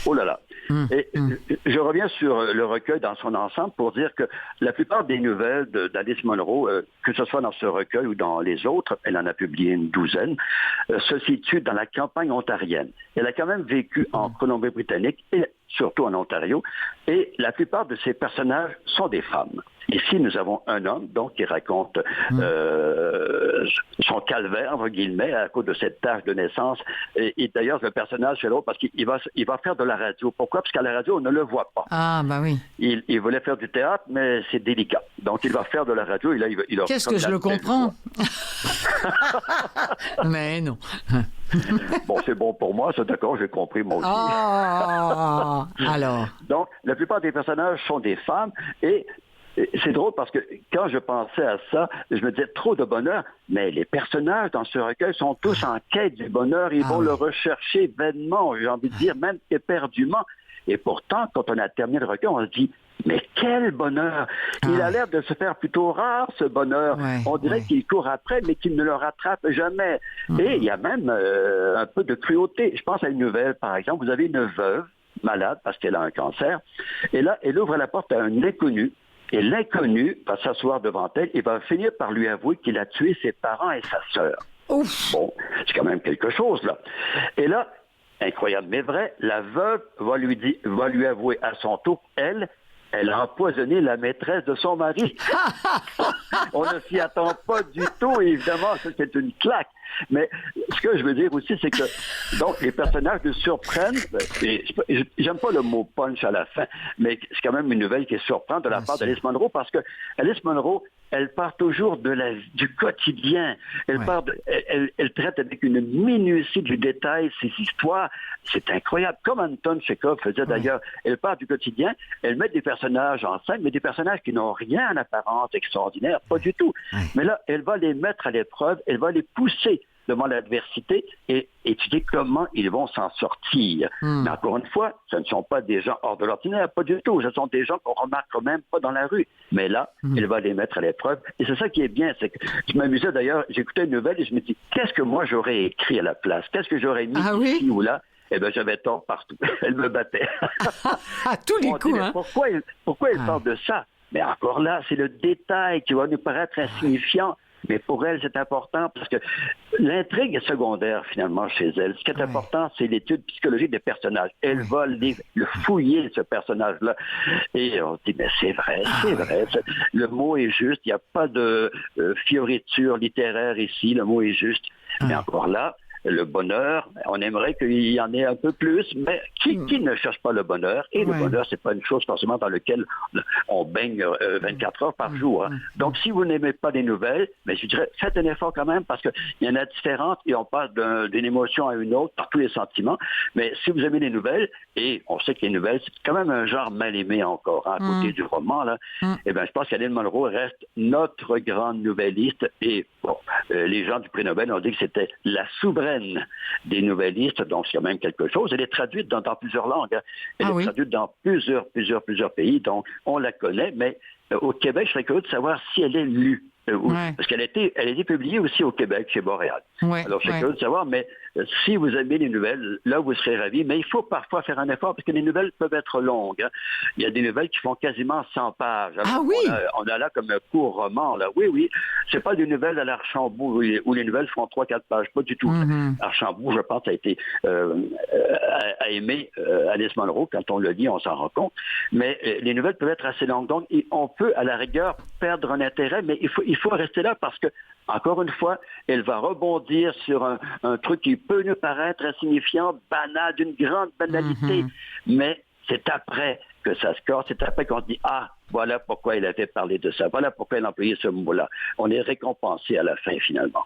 Oh là là. Je reviens sur le recueil dans son ensemble pour dire que la plupart des nouvelles d'Alice Monroe, que ce soit dans ce recueil ou dans les autres, elle en a publié une douzaine, se situent dans la campagne ontarienne. Elle a quand même vécu en Colombie-Britannique et surtout en Ontario, et la plupart de ces personnages sont des femmes. Ici, nous avons un homme, donc, qui raconte son calvaire, entre guillemets, à cause de cette tache de naissance. Et d'ailleurs, le personnage, c'est l'autre, parce qu'il va faire de la radio. Pourquoi? Parce qu'à la radio, on ne le voit pas. Ah, bah oui. Il voulait faire du théâtre, mais c'est délicat. Donc, il va faire de la radio, et là, il Qu'est-ce que je le comprends? Mais non. Bon, c'est bon pour moi, c'est d'accord, j'ai compris, moi aussi. Alors. Donc, la plupart des personnages sont des femmes, et c'est drôle parce que quand je pensais à ça, je me disais trop de bonheur, mais les personnages dans ce recueil sont tous en quête du bonheur, ils vont le rechercher vainement, j'ai envie de dire même éperdument. Et pourtant, quand on a terminé le recueil, on se dit, mais quel bonheur! Il a l'air de se faire plutôt rare, ce bonheur. On dirait qu'il court après, mais qu'il ne le rattrape jamais. Et il y a même un peu de cruauté. Je pense à une nouvelle, par exemple. Vous avez une veuve malade parce qu'elle a un cancer. Et là, elle ouvre la porte à un inconnu. Et l'inconnu va s'asseoir devant elle et va finir par lui avouer qu'il a tué ses parents et sa sœur. Ouf. Bon, c'est quand même quelque chose, là. Et là, incroyable mais vrai, la veuve va lui avouer à son tour, elle a empoisonné la maîtresse de son mari. On ne s'y attend pas du tout, et évidemment, ça, c'est une claque. Mais ce que je veux dire aussi, c'est que donc les personnages nous surprennent. Et j'aime pas le mot punch à la fin, mais c'est quand même une nouvelle qui surprend de la part d'Alice Monroe, parce que Alice Monroe elle part toujours du quotidien. Elle traite avec une minutie du détail ces histoires. C'est incroyable. Comme Anton Chekhov faisait d'ailleurs. Elle part du quotidien, elle met des personnages en scène, mais des personnages qui n'ont rien en apparence extraordinaire, pas du tout. Mais là, elle va les mettre à l'épreuve, elle va les pousser devant l'adversité et étudier comment ils vont s'en sortir. Mais encore une fois, ce ne sont pas des gens hors de l'ordinaire, pas du tout. Ce sont des gens qu'on remarque même pas dans la rue. Mais là, elle va les mettre à l'épreuve. Et c'est ça qui est bien. C'est que je m'amusais d'ailleurs, j'écoutais une nouvelle et je me dis, qu'est-ce que moi j'aurais écrit à la place? Qu'est-ce que j'aurais mis ici ou là? Eh bien, j'avais tort partout. Elle me battait. À tous les coups, hein? Pourquoi elle parle de ça? Mais encore là, c'est le détail qui va nous paraître insignifiant. Mais pour elle, c'est important parce que l'intrigue est secondaire, finalement, chez elle. Ce qui est important, c'est l'étude psychologique des personnages. Elle va le fouiller, ce personnage-là. Et on se dit, mais c'est vrai. Le mot est juste. Il n'y a pas de fioriture littéraire ici. Le mot est juste. Mais encore là, le bonheur, on aimerait qu'il y en ait un peu plus, mais qui ne cherche pas le bonheur? Et le bonheur, c'est pas une chose forcément dans laquelle on baigne 24 heures par jour. Hein. Donc, si vous n'aimez pas les nouvelles, mais je dirais, faites un effort quand même, parce qu'il y en a différentes et on passe d'une émotion à une autre par tous les sentiments. Mais si vous aimez les nouvelles, et on sait que les nouvelles, c'est quand même un genre mal aimé encore, hein, à côté du roman, là, eh bien, je pense qu'Alice Munro reste notre grande nouvelliste. Et bon, les gens du prix Nobel ont dit que c'était la souveraine des nouvellistes, donc c'est quand même quelque chose. Elle est traduite dans plusieurs langues. Hein. Elle est traduite dans plusieurs pays, donc on la connaît, mais au Québec, je serais curieux de savoir si elle est lue. Parce qu'elle a été publiée aussi au Québec, chez Boréal. Alors, je suis curieux de savoir, mais si vous aimez les nouvelles, là, vous serez ravis. Mais il faut parfois faire un effort, parce que les nouvelles peuvent être longues. Hein. Il y a des nouvelles qui font quasiment 100 pages. Alors, on a là comme un court roman. Là. Oui. C'est pas des nouvelles à l'Archambault où les nouvelles font 3-4 pages. Pas du tout. Archambault, je pense, a aimé Alice Munro. Quand on le lit, on s'en rend compte. Mais les nouvelles peuvent être assez longues. Donc, on peut, à la rigueur, perdre un intérêt, mais il faut rester là parce que, encore une fois, elle va rebondir sur un truc qui peut nous paraître insignifiant, banal, d'une grande banalité, mais c'est après que ça se corse, c'est après qu'on dit « Ah, voilà pourquoi il avait parlé de ça, voilà pourquoi il a employé ce mot-là. » On est récompensé à la fin, finalement.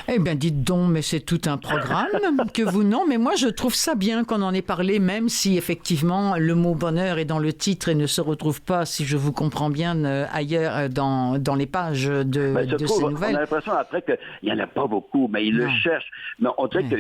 Eh bien, dites donc, mais c'est tout un programme que vous... Non, mais moi, je trouve ça bien qu'on en ait parlé, même si, effectivement, le mot bonheur est dans le titre et ne se retrouve pas, si je vous comprends bien, ailleurs dans les pages de ces nouvelles. On a l'impression, après, qu'il n'y en a pas beaucoup, mais il le cherche. Mais on dirait que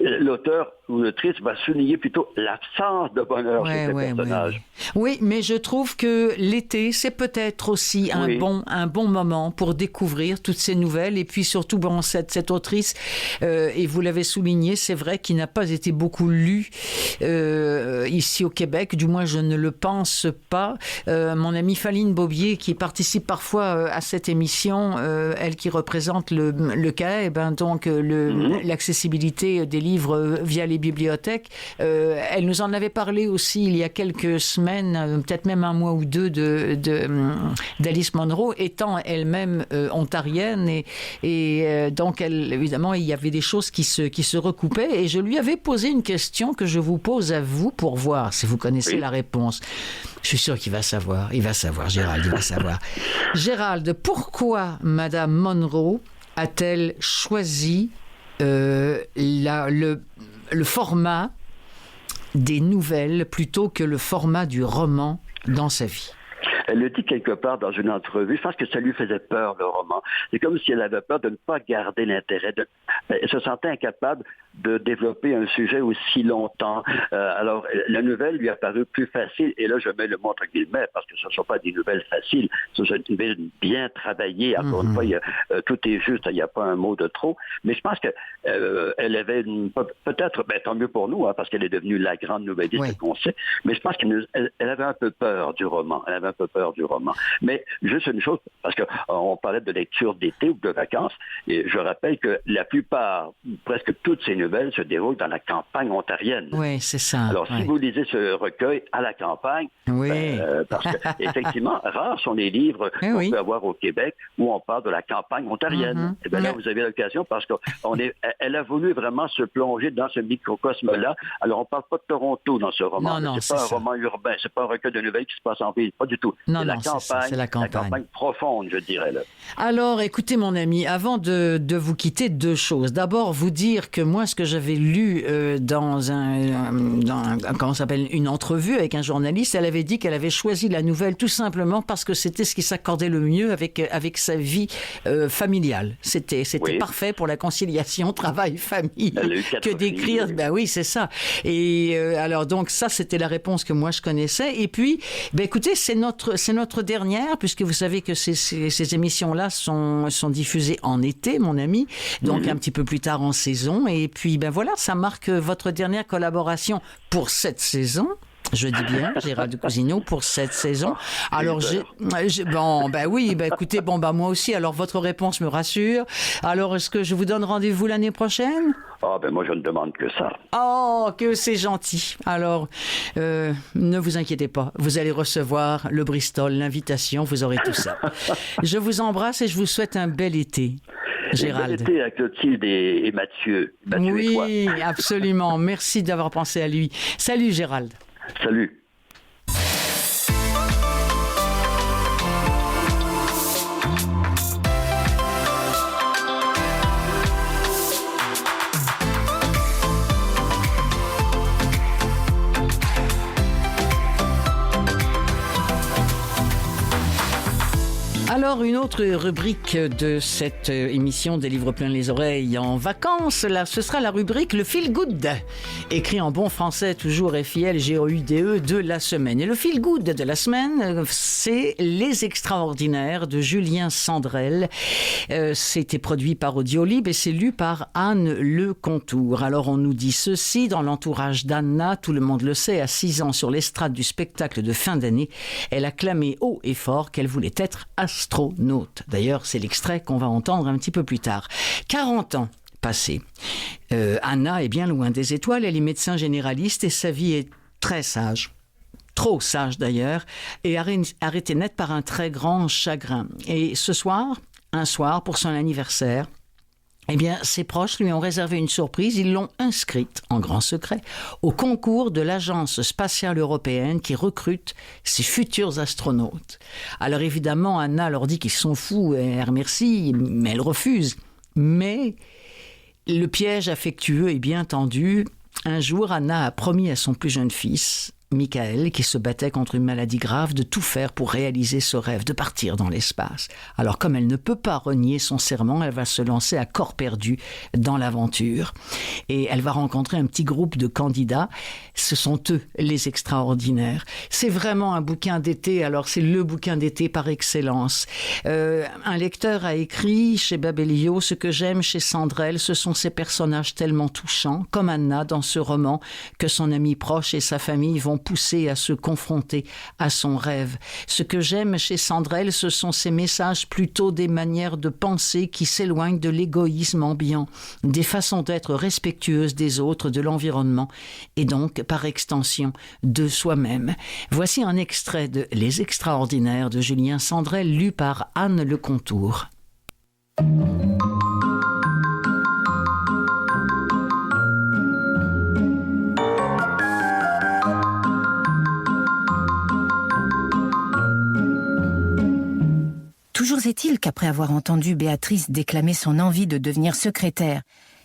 l'auteur ou l'autrice va souligner plutôt l'absence de bonheur chez ces personnages. Oui, mais je trouve que l'été, c'est peut-être aussi un bon moment pour découvrir toutes ces nouvelles. Et puis surtout, bon, cette autrice, et vous l'avez souligné, c'est vrai qu'il n'a pas été beaucoup lu ici au Québec. Du moins, je ne le pense pas. Mon amie Faline Bobier, qui participe parfois à cette émission, elle qui représente le CAE, donc l'accessibilité des livres via les bibliothèques, elle nous en avait parlé aussi il y a quelques semaines, peut-être même un mois ou deux d'Alice Munro, étant elle-même ontarienne et donc évidemment il y avait des choses qui se recoupaient et je lui avais posé une question que je vous pose à vous pour voir si vous connaissez la réponse. Je suis sûr qu'il va savoir, Gérald, il va savoir. Gérald, pourquoi Madame Munro a-t-elle choisi le format des nouvelles plutôt que le format du roman dans sa vie? Elle le dit quelque part dans une entrevue. Je pense que ça lui faisait peur, le roman. C'est comme si elle avait peur de ne pas garder l'intérêt. Elle se sentait incapable de développer un sujet aussi longtemps. Alors, la nouvelle lui a paru plus facile. Et là, je mets le mot entre guillemets parce que ce ne sont pas des nouvelles faciles. Ce sont des nouvelles bien travaillées. Encore une fois, tout est juste. Il n'y a pas un mot de trop. Mais je pense qu'elle avait peut-être, tant mieux pour nous, parce qu'elle est devenue la grande nouvelliste qu'on sait. Mais je pense qu'elle avait un peu peur du roman. Elle avait un peu peur du roman. Mais juste une chose, parce qu'on parlait de lecture d'été ou de vacances, et je rappelle que la plupart, presque toutes ces nouvelles se déroulent dans la campagne ontarienne. Oui, c'est ça. Alors, si vous lisez ce recueil à la campagne, parce que, effectivement, rares sont les livres qu'on peut avoir au Québec où on parle de la campagne ontarienne. Et bien là, vous avez l'occasion parce qu'elle a voulu vraiment se plonger dans ce microcosme-là. Alors, on ne parle pas de Toronto dans ce roman. C'est pas un roman urbain, c'est pas un recueil de nouvelles qui se passe en ville, pas du tout. C'est la campagne profonde, je dirais. Là. Alors, écoutez, mon ami, avant de vous quitter, deux choses. D'abord, vous dire que moi, ce que j'avais lu dans comment ça s'appelle, une entrevue avec un journaliste, elle avait dit qu'elle avait choisi la nouvelle tout simplement parce que c'était ce qui s'accordait le mieux avec sa vie familiale. C'était parfait pour la conciliation travail-famille que d'écrire. Ben oui, c'est ça. Et alors donc ça, c'était la réponse que moi je connaissais. Et puis, écoutez, c'est notre dernière, puisque vous savez que ces émissions-là sont diffusées en été, mon ami, donc un petit peu plus tard en saison. Et puis, voilà, ça marque votre dernière collaboration pour cette saison. Je dis bien, Gérald Cousineau, pour cette saison. Alors, écoutez, moi aussi, alors votre réponse me rassure. Alors, est-ce que je vous donne rendez-vous l'année prochaine? Moi, je ne demande que ça. Oh, que c'est gentil. Alors, ne vous inquiétez pas. Vous allez recevoir le Bristol, l'invitation, vous aurez tout ça. Je vous embrasse et je vous souhaite un bel été. Gérald. Bel été à Clotilde et Mathieu. Oui, absolument. Merci d'avoir pensé à lui. Salut, Gérald. Salut. Alors, une autre rubrique de cette émission des livres pleins les oreilles en vacances, là, ce sera la rubrique Le Feel Good, écrit en bon français, toujours FILGOUDE, de la semaine. Et le Feel Good de la semaine, c'est Les Extraordinaires de Julien Sandrel. C'était produit par Audiolib et c'est lu par Anne Lecontour. Alors, on nous dit ceci, dans l'entourage d'Anna, tout le monde le sait, à 6 ans sur l'estrade du spectacle de fin d'année, elle a clamé haut et fort qu'elle voulait être astronaute. D'ailleurs, c'est l'extrait qu'on va entendre un petit peu plus tard. 40 ans passés. Anna est bien loin des étoiles, elle est médecin généraliste et sa vie est très sage. Trop sage d'ailleurs, et arrêtée net par un très grand chagrin. Et un soir, pour son anniversaire, ses proches lui ont réservé une surprise. Ils l'ont inscrite, en grand secret, au concours de l'Agence spatiale européenne qui recrute ses futurs astronautes. Alors évidemment, Anna leur dit qu'ils sont fous et elle remercie, mais elle refuse. Mais le piège affectueux est bien tendu. Un jour, Anna a promis à son plus jeune fils, Michael, qui se battait contre une maladie grave, de tout faire pour réaliser ce rêve, de partir dans l'espace. Alors, comme elle ne peut pas renier son serment, elle va se lancer à corps perdu dans l'aventure. Et elle va rencontrer un petit groupe de candidats. Ce sont eux, les extraordinaires. C'est vraiment un bouquin d'été. Alors, c'est le bouquin d'été par excellence. Un lecteur a écrit chez Babelio, ce que j'aime chez Sandrel, ce sont ces personnages tellement touchants, comme Anna dans ce roman, que son ami proche et sa famille vont poussé à se confronter à son rêve. Ce que j'aime chez Sandrel, ce sont ces messages plutôt des manières de penser qui s'éloignent de l'égoïsme ambiant, des façons d'être respectueuses des autres, de l'environnement et donc, par extension, de soi-même. Voici un extrait de Les Extraordinaires de Julien Sandrel, lu par Anne Lecontour. Toujours est-il qu'après avoir entendu Béatrice déclamer son envie de devenir secrétaire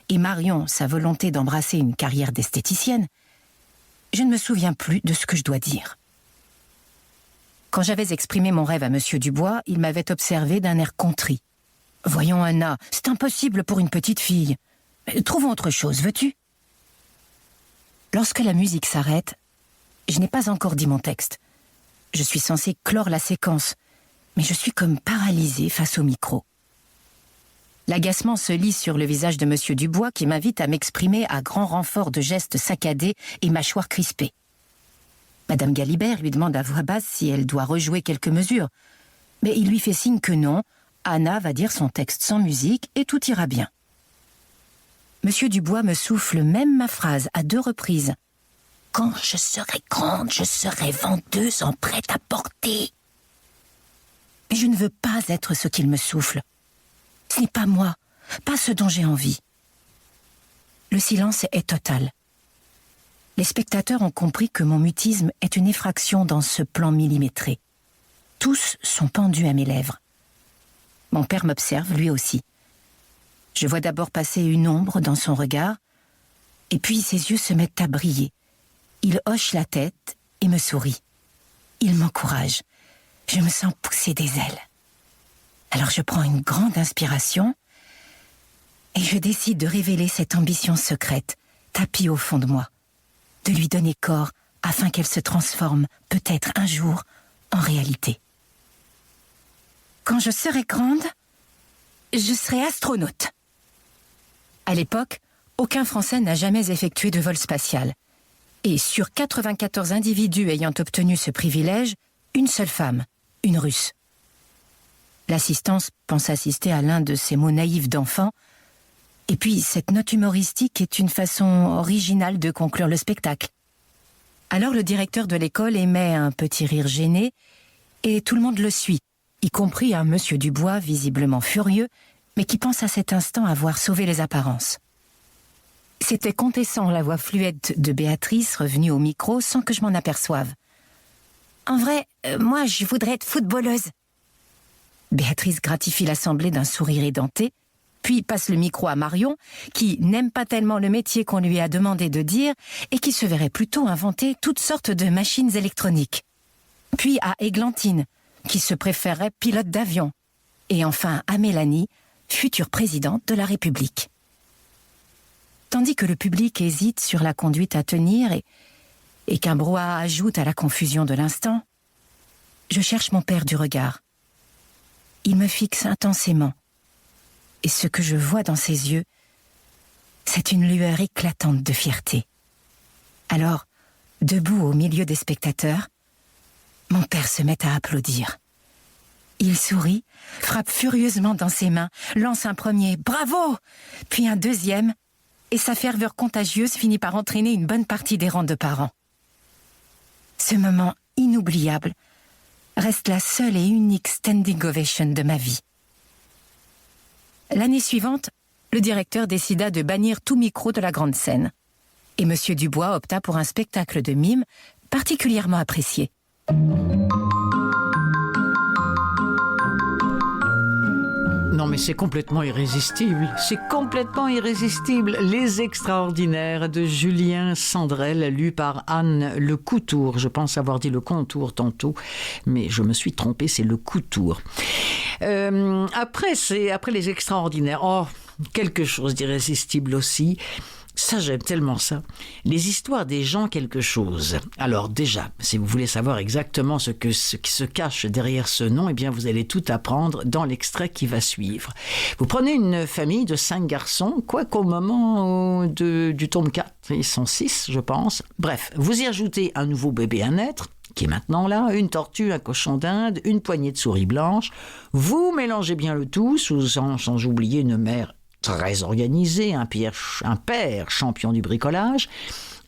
et Marion sa volonté d'embrasser une carrière d'esthéticienne, je ne me souviens plus de ce que je dois dire. Quand j'avais exprimé mon rêve à M. Dubois, il m'avait observé d'un air contrit. « Voyons, Anna, c'est impossible pour une petite fille. Trouvons autre chose, veux-tu » Lorsque la musique s'arrête, je n'ai pas encore dit mon texte. Je suis censée clore la séquence, mais je suis comme paralysée face au micro. L'agacement se lit sur le visage de M. Dubois qui m'invite à m'exprimer à grand renfort de gestes saccadés et mâchoires crispées. Madame Galibert lui demande à voix basse si elle doit rejouer quelques mesures, mais il lui fait signe que non, Anna va dire son texte sans musique et tout ira bien. Monsieur Dubois me souffle même ma phrase à 2 reprises. « Quand je serai grande, je serai vendeuse en prêt-à-porter. » Mais je ne veux pas être ce qu'il me souffle. Ce n'est pas moi, pas ce dont j'ai envie. Le silence est total. Les spectateurs ont compris que mon mutisme est une effraction dans ce plan millimétré. Tous sont pendus à mes lèvres. Mon père m'observe, lui aussi. Je vois d'abord passer une ombre dans son regard, et puis ses yeux se mettent à briller. Il hoche la tête et me sourit. Il m'encourage. Je me sens pousser des ailes. Alors je prends une grande inspiration et je décide de révéler cette ambition secrète, tapie au fond de moi, de lui donner corps afin qu'elle se transforme, peut-être un jour, en réalité. Quand je serai grande, je serai astronaute. À l'époque, aucun Français n'a jamais effectué de vol spatial. Et sur 94 individus ayant obtenu ce privilège, une seule femme, une Russe. L'assistance pense assister à l'un de ces mots naïfs d'enfant, et puis cette note humoristique est une façon originale de conclure le spectacle. Alors le directeur de l'école émet un petit rire gêné, et tout le monde le suit, y compris un monsieur Dubois visiblement furieux, mais qui pense à cet instant avoir sauvé les apparences. C'était contessant la voix fluette de Béatrice revenue au micro sans que je m'en aperçoive. « En vrai, moi je voudrais être footballeuse. » Béatrice gratifie l'assemblée d'un sourire édenté, puis passe le micro à Marion, qui n'aime pas tellement le métier qu'on lui a demandé de dire et qui se verrait plutôt inventer toutes sortes de machines électroniques. Puis à Églantine, qui se préférerait pilote d'avion. Et enfin à Mélanie, future présidente de la République. Tandis que le public hésite sur la conduite à tenir et qu'un brouhaha ajoute à la confusion de l'instant, je cherche mon père du regard. Il me fixe intensément, et ce que je vois dans ses yeux, c'est une lueur éclatante de fierté. Alors, debout au milieu des spectateurs, mon père se met à applaudir. Il sourit, frappe furieusement dans ses mains, lance un premier « Bravo !» puis un deuxième, et sa ferveur contagieuse finit par entraîner une bonne partie des rangs de parents. Ce moment inoubliable reste la seule et unique standing ovation de ma vie. L'année suivante, le directeur décida de bannir tout micro de la grande scène. Et M. Dubois opta pour un spectacle de mime particulièrement apprécié. Non mais c'est complètement irrésistible, c'est complètement irrésistible. Les Extraordinaires de Julien Sandrel, lu par Anne Le Coutour. Je pense avoir dit Le Contour tantôt, mais je me suis trompée, c'est Le Coutour. Après les Extraordinaires, oh, quelque chose d'irrésistible aussi. Ça, j'aime tellement ça. Les histoires des gens quelque chose. Alors déjà, si vous voulez savoir exactement ce qui se cache derrière ce nom, eh bien vous allez tout apprendre dans l'extrait qui va suivre. Vous prenez une famille de 5 garçons, quoi qu'au moment du tome 4, ils sont 6 je pense. Bref, vous y ajoutez un nouveau bébé à naître, qui est maintenant là, une tortue, un cochon d'Inde, une poignée de souris blanches. Vous mélangez bien le tout, sans oublier une mère très organisé, un père champion du bricolage,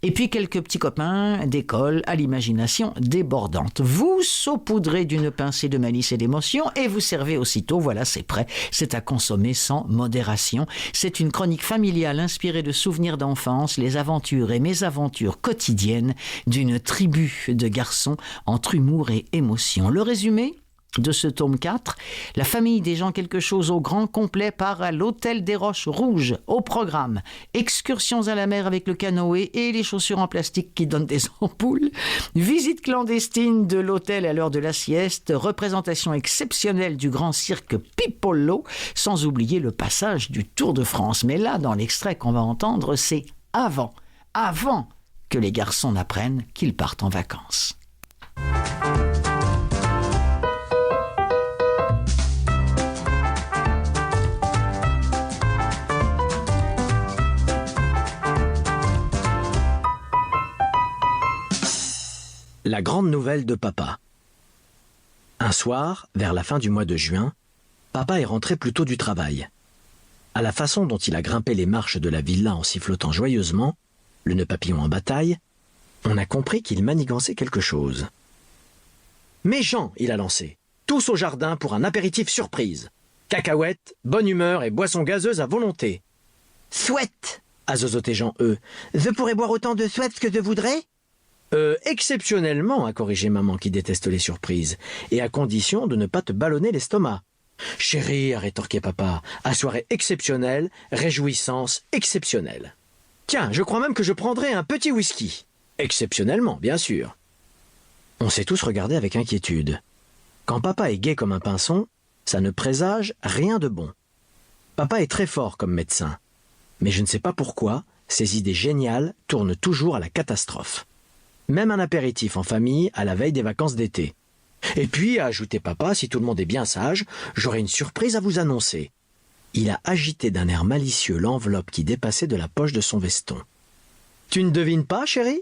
et puis quelques petits copains d'école à l'imagination débordante. Vous saupoudrez d'une pincée de malice et d'émotion et vous servez aussitôt, voilà, c'est prêt, c'est à consommer sans modération. C'est une chronique familiale inspirée de souvenirs d'enfance, les aventures et mésaventures quotidiennes d'une tribu de garçons entre humour et émotion. Le résumé de ce tome 4, la famille des gens quelque chose au grand complet part à l'hôtel des Roches Rouges. Au programme, excursions à la mer avec le canoë et les chaussures en plastique qui donnent des ampoules, visite clandestine de l'hôtel à l'heure de la sieste, représentation exceptionnelle du grand cirque Pipolo, sans oublier le passage du Tour de France. Mais là, dans l'extrait qu'on va entendre, c'est avant que les garçons n'apprennent qu'ils partent en vacances. La grande nouvelle de papa. Un soir, vers la fin du mois de juin, papa est rentré plus tôt du travail. À la façon dont il a grimpé les marches de la villa en sifflotant joyeusement, le nœud papillon en bataille, on a compris qu'il manigançait quelque chose. « Mes gens !» il a lancé. « Tous au jardin pour un apéritif surprise. Cacahuètes, bonne humeur et boissons gazeuses à volonté. »« Souhaite !» a zozoté Jean-E. « Je pourrais boire autant de souhaite que je voudrais ?» Exceptionnellement, a corrigé maman qui déteste les surprises, et à condition de ne pas te ballonner l'estomac. Chérie, a rétorqué papa, à soirée exceptionnelle, réjouissance exceptionnelle. Tiens, je crois même que je prendrai un petit whisky. Exceptionnellement, bien sûr. On s'est tous regardés avec inquiétude. Quand papa est gai comme un pinson, ça ne présage rien de bon. Papa est très fort comme médecin, mais je ne sais pas pourquoi, ses idées géniales tournent toujours à la catastrophe. Même un apéritif en famille à la veille des vacances d'été. Et puis, a ajouté papa, si tout le monde est bien sage, j'aurai une surprise à vous annoncer. Il a agité d'un air malicieux l'enveloppe qui dépassait de la poche de son veston. Tu ne devines pas, chérie ?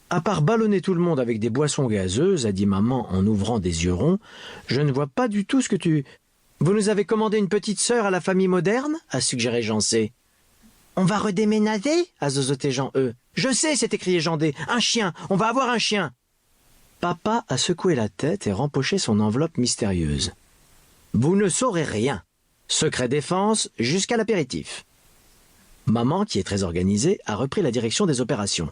À part ballonner tout le monde avec des boissons gazeuses, a dit maman en ouvrant des yeux ronds, je ne vois pas du tout ce que tu... Vous nous avez commandé une petite sœur à la famille moderne ? A suggéré Jean C. On va redéménager ? A zozoté Jean E. Je sais, s'est écrié Jean D. Un chien, on va avoir un chien. Papa a secoué la tête et rempoché son enveloppe mystérieuse. Vous ne saurez rien. Secret défense jusqu'à l'apéritif. Maman, qui est très organisée, a repris la direction des opérations.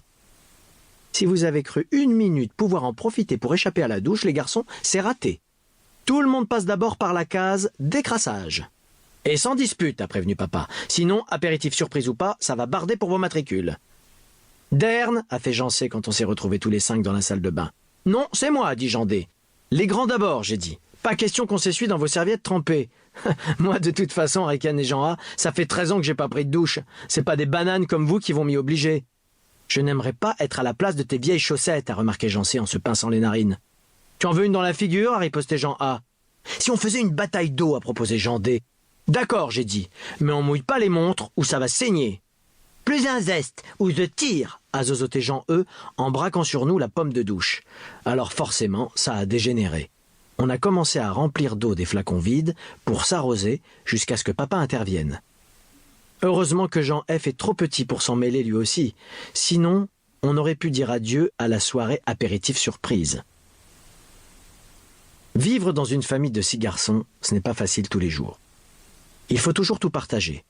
Si vous avez cru 1 minute pouvoir en profiter pour échapper à la douche, les garçons, c'est raté. Tout le monde passe d'abord par la case décrassage. Et sans dispute, a prévenu papa. Sinon, apéritif surprise ou pas, ça va barder pour vos matricules. Derne, a fait Jean C quand on s'est retrouvés tous les 5 dans la salle de bain. Non, c'est moi, a dit Jean D. Les grands d'abord, j'ai dit. Pas question qu'on s'essuie dans vos serviettes trempées. Moi, de toute façon, Rican et Jean A, ça fait 13 ans que j'ai pas pris de douche. C'est pas des bananes comme vous qui vont m'y obliger. Je n'aimerais pas être à la place de tes vieilles chaussettes, a remarqué Jean C en se pinçant les narines. Tu en veux une dans la figure, a riposté Jean A. Si on faisait une bataille d'eau, a proposé Jean D. D'accord, j'ai dit, mais on mouille pas les montres ou ça va saigner. Plus un zeste, ou je tire, a zozoté Jean E en braquant sur nous la pomme de douche. Alors forcément, ça a dégénéré. On a commencé à remplir d'eau des flacons vides pour s'arroser jusqu'à ce que papa intervienne. Heureusement que Jean F est trop petit pour s'en mêler lui aussi. Sinon, on aurait pu dire adieu à la soirée apéritif surprise. Vivre dans une famille de 6 garçons, ce n'est pas facile tous les jours. Il faut toujours tout partager.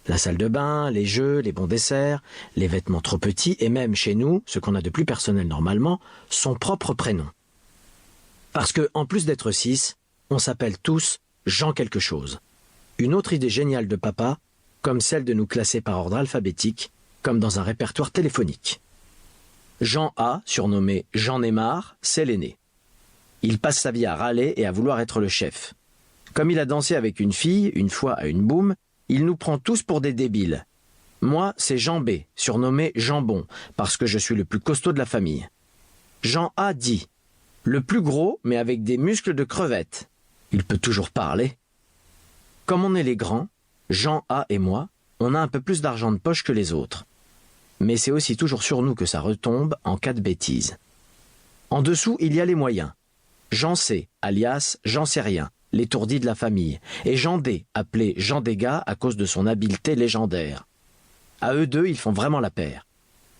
La salle de bain, les jeux, les bons desserts, les vêtements trop petits et même chez nous, ce qu'on a de plus personnel normalement, son propre prénom. Parce que, en plus d'être 6, on s'appelle tous Jean quelque chose. Une autre idée géniale de papa, comme celle de nous classer par ordre alphabétique, comme dans un répertoire téléphonique. Jean A, surnommé Jean Neymar, c'est l'aîné. Il passe sa vie à râler et à vouloir être le chef. Comme il a dansé avec une fille, une fois à une boum, il nous prend tous pour des débiles. Moi, c'est Jean B, surnommé Jambon, parce que je suis le plus costaud de la famille. Jean A dit « le plus gros, mais avec des muscles de crevette ». Il peut toujours parler. Comme on est les grands, Jean A et moi, on a un peu plus d'argent de poche que les autres. Mais c'est aussi toujours sur nous que ça retombe en cas de bêtises. En dessous, il y a les moyens. Jean C, alias Jean sais rien, l'étourdi de la famille, et Jean D, appelé Jean Dégâts à cause de son habileté légendaire. À eux deux, ils font vraiment la paire.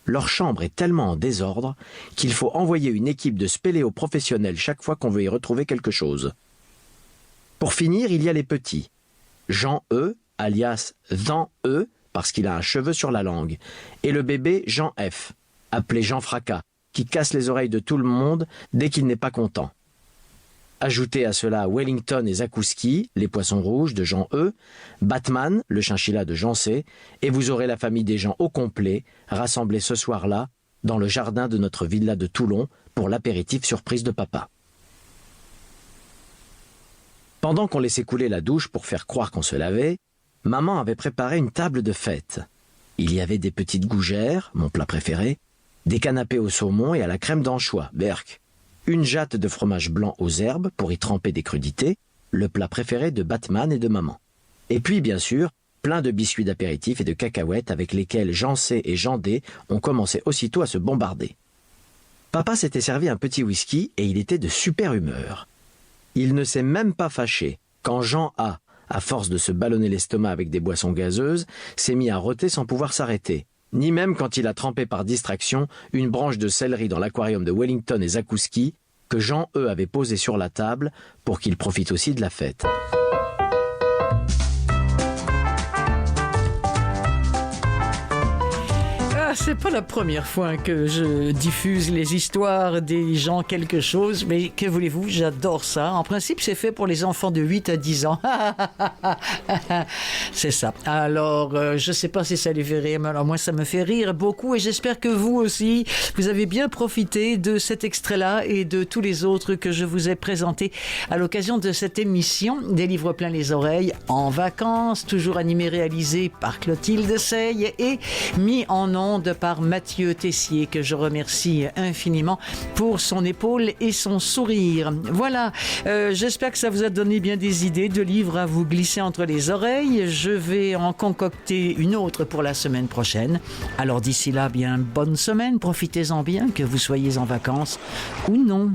Leur chambre est tellement en désordre qu'il faut envoyer une équipe de spéléos professionnels chaque fois qu'on veut y retrouver quelque chose. Pour finir, il y a les petits. Jean E, alias Jean E, parce qu'il a un cheveu sur la langue, et le bébé Jean F, appelé Jean Fracas, qui casse les oreilles de tout le monde dès qu'il n'est pas content. Ajoutez à cela Wellington et Zakouski, les poissons rouges de Jean E, Batman, le chinchilla de Jean C, et vous aurez la famille des gens au complet, rassemblés ce soir-là, dans le jardin de notre villa de Toulon, pour l'apéritif surprise de papa. Pendant qu'on laissait couler la douche pour faire croire qu'on se lavait, maman avait préparé une table de fête. Il y avait des petites gougères, mon plat préféré, des canapés au saumon et à la crème d'anchois, berk, une jatte de fromage blanc aux herbes pour y tremper des crudités, le plat préféré de Batman et de maman. Et puis, bien sûr, plein de biscuits d'apéritif et de cacahuètes avec lesquels Jean C et Jean D ont commencé aussitôt à se bombarder. Papa s'était servi un petit whisky et il était de super humeur. Il ne s'est même pas fâché quand Jean A à force de se ballonner l'estomac avec des boissons gazeuses, s'est mis à rôter sans pouvoir s'arrêter. Ni même quand il a trempé par distraction une branche de céleri dans l'aquarium de Wellington et Zakouski, que Jean, eux, avait posé sur la table pour qu'il profite aussi de la fête. C'est pas la première fois que je diffuse les histoires des gens quelque chose, mais que voulez-vous, j'adore ça. En principe, c'est fait pour les enfants de 8 à 10 ans. C'est ça. Alors, je sais pas si ça les fait rire, mais alors moi, ça me fait rire beaucoup et j'espère que vous aussi, vous avez bien profité de cet extrait-là et de tous les autres que je vous ai présentés à l'occasion de cette émission des livres plein les oreilles en vacances, toujours animé, réalisé par Clotilde Sey et mis en ondes par Mathieu Tessier, que je remercie infiniment pour son épaule et son sourire. Voilà, j'espère que ça vous a donné bien des idées de livres à vous glisser entre les oreilles. Je vais en concocter une autre pour la semaine prochaine. Alors d'ici là, bien bonne semaine, profitez-en bien, que vous soyez en vacances ou non.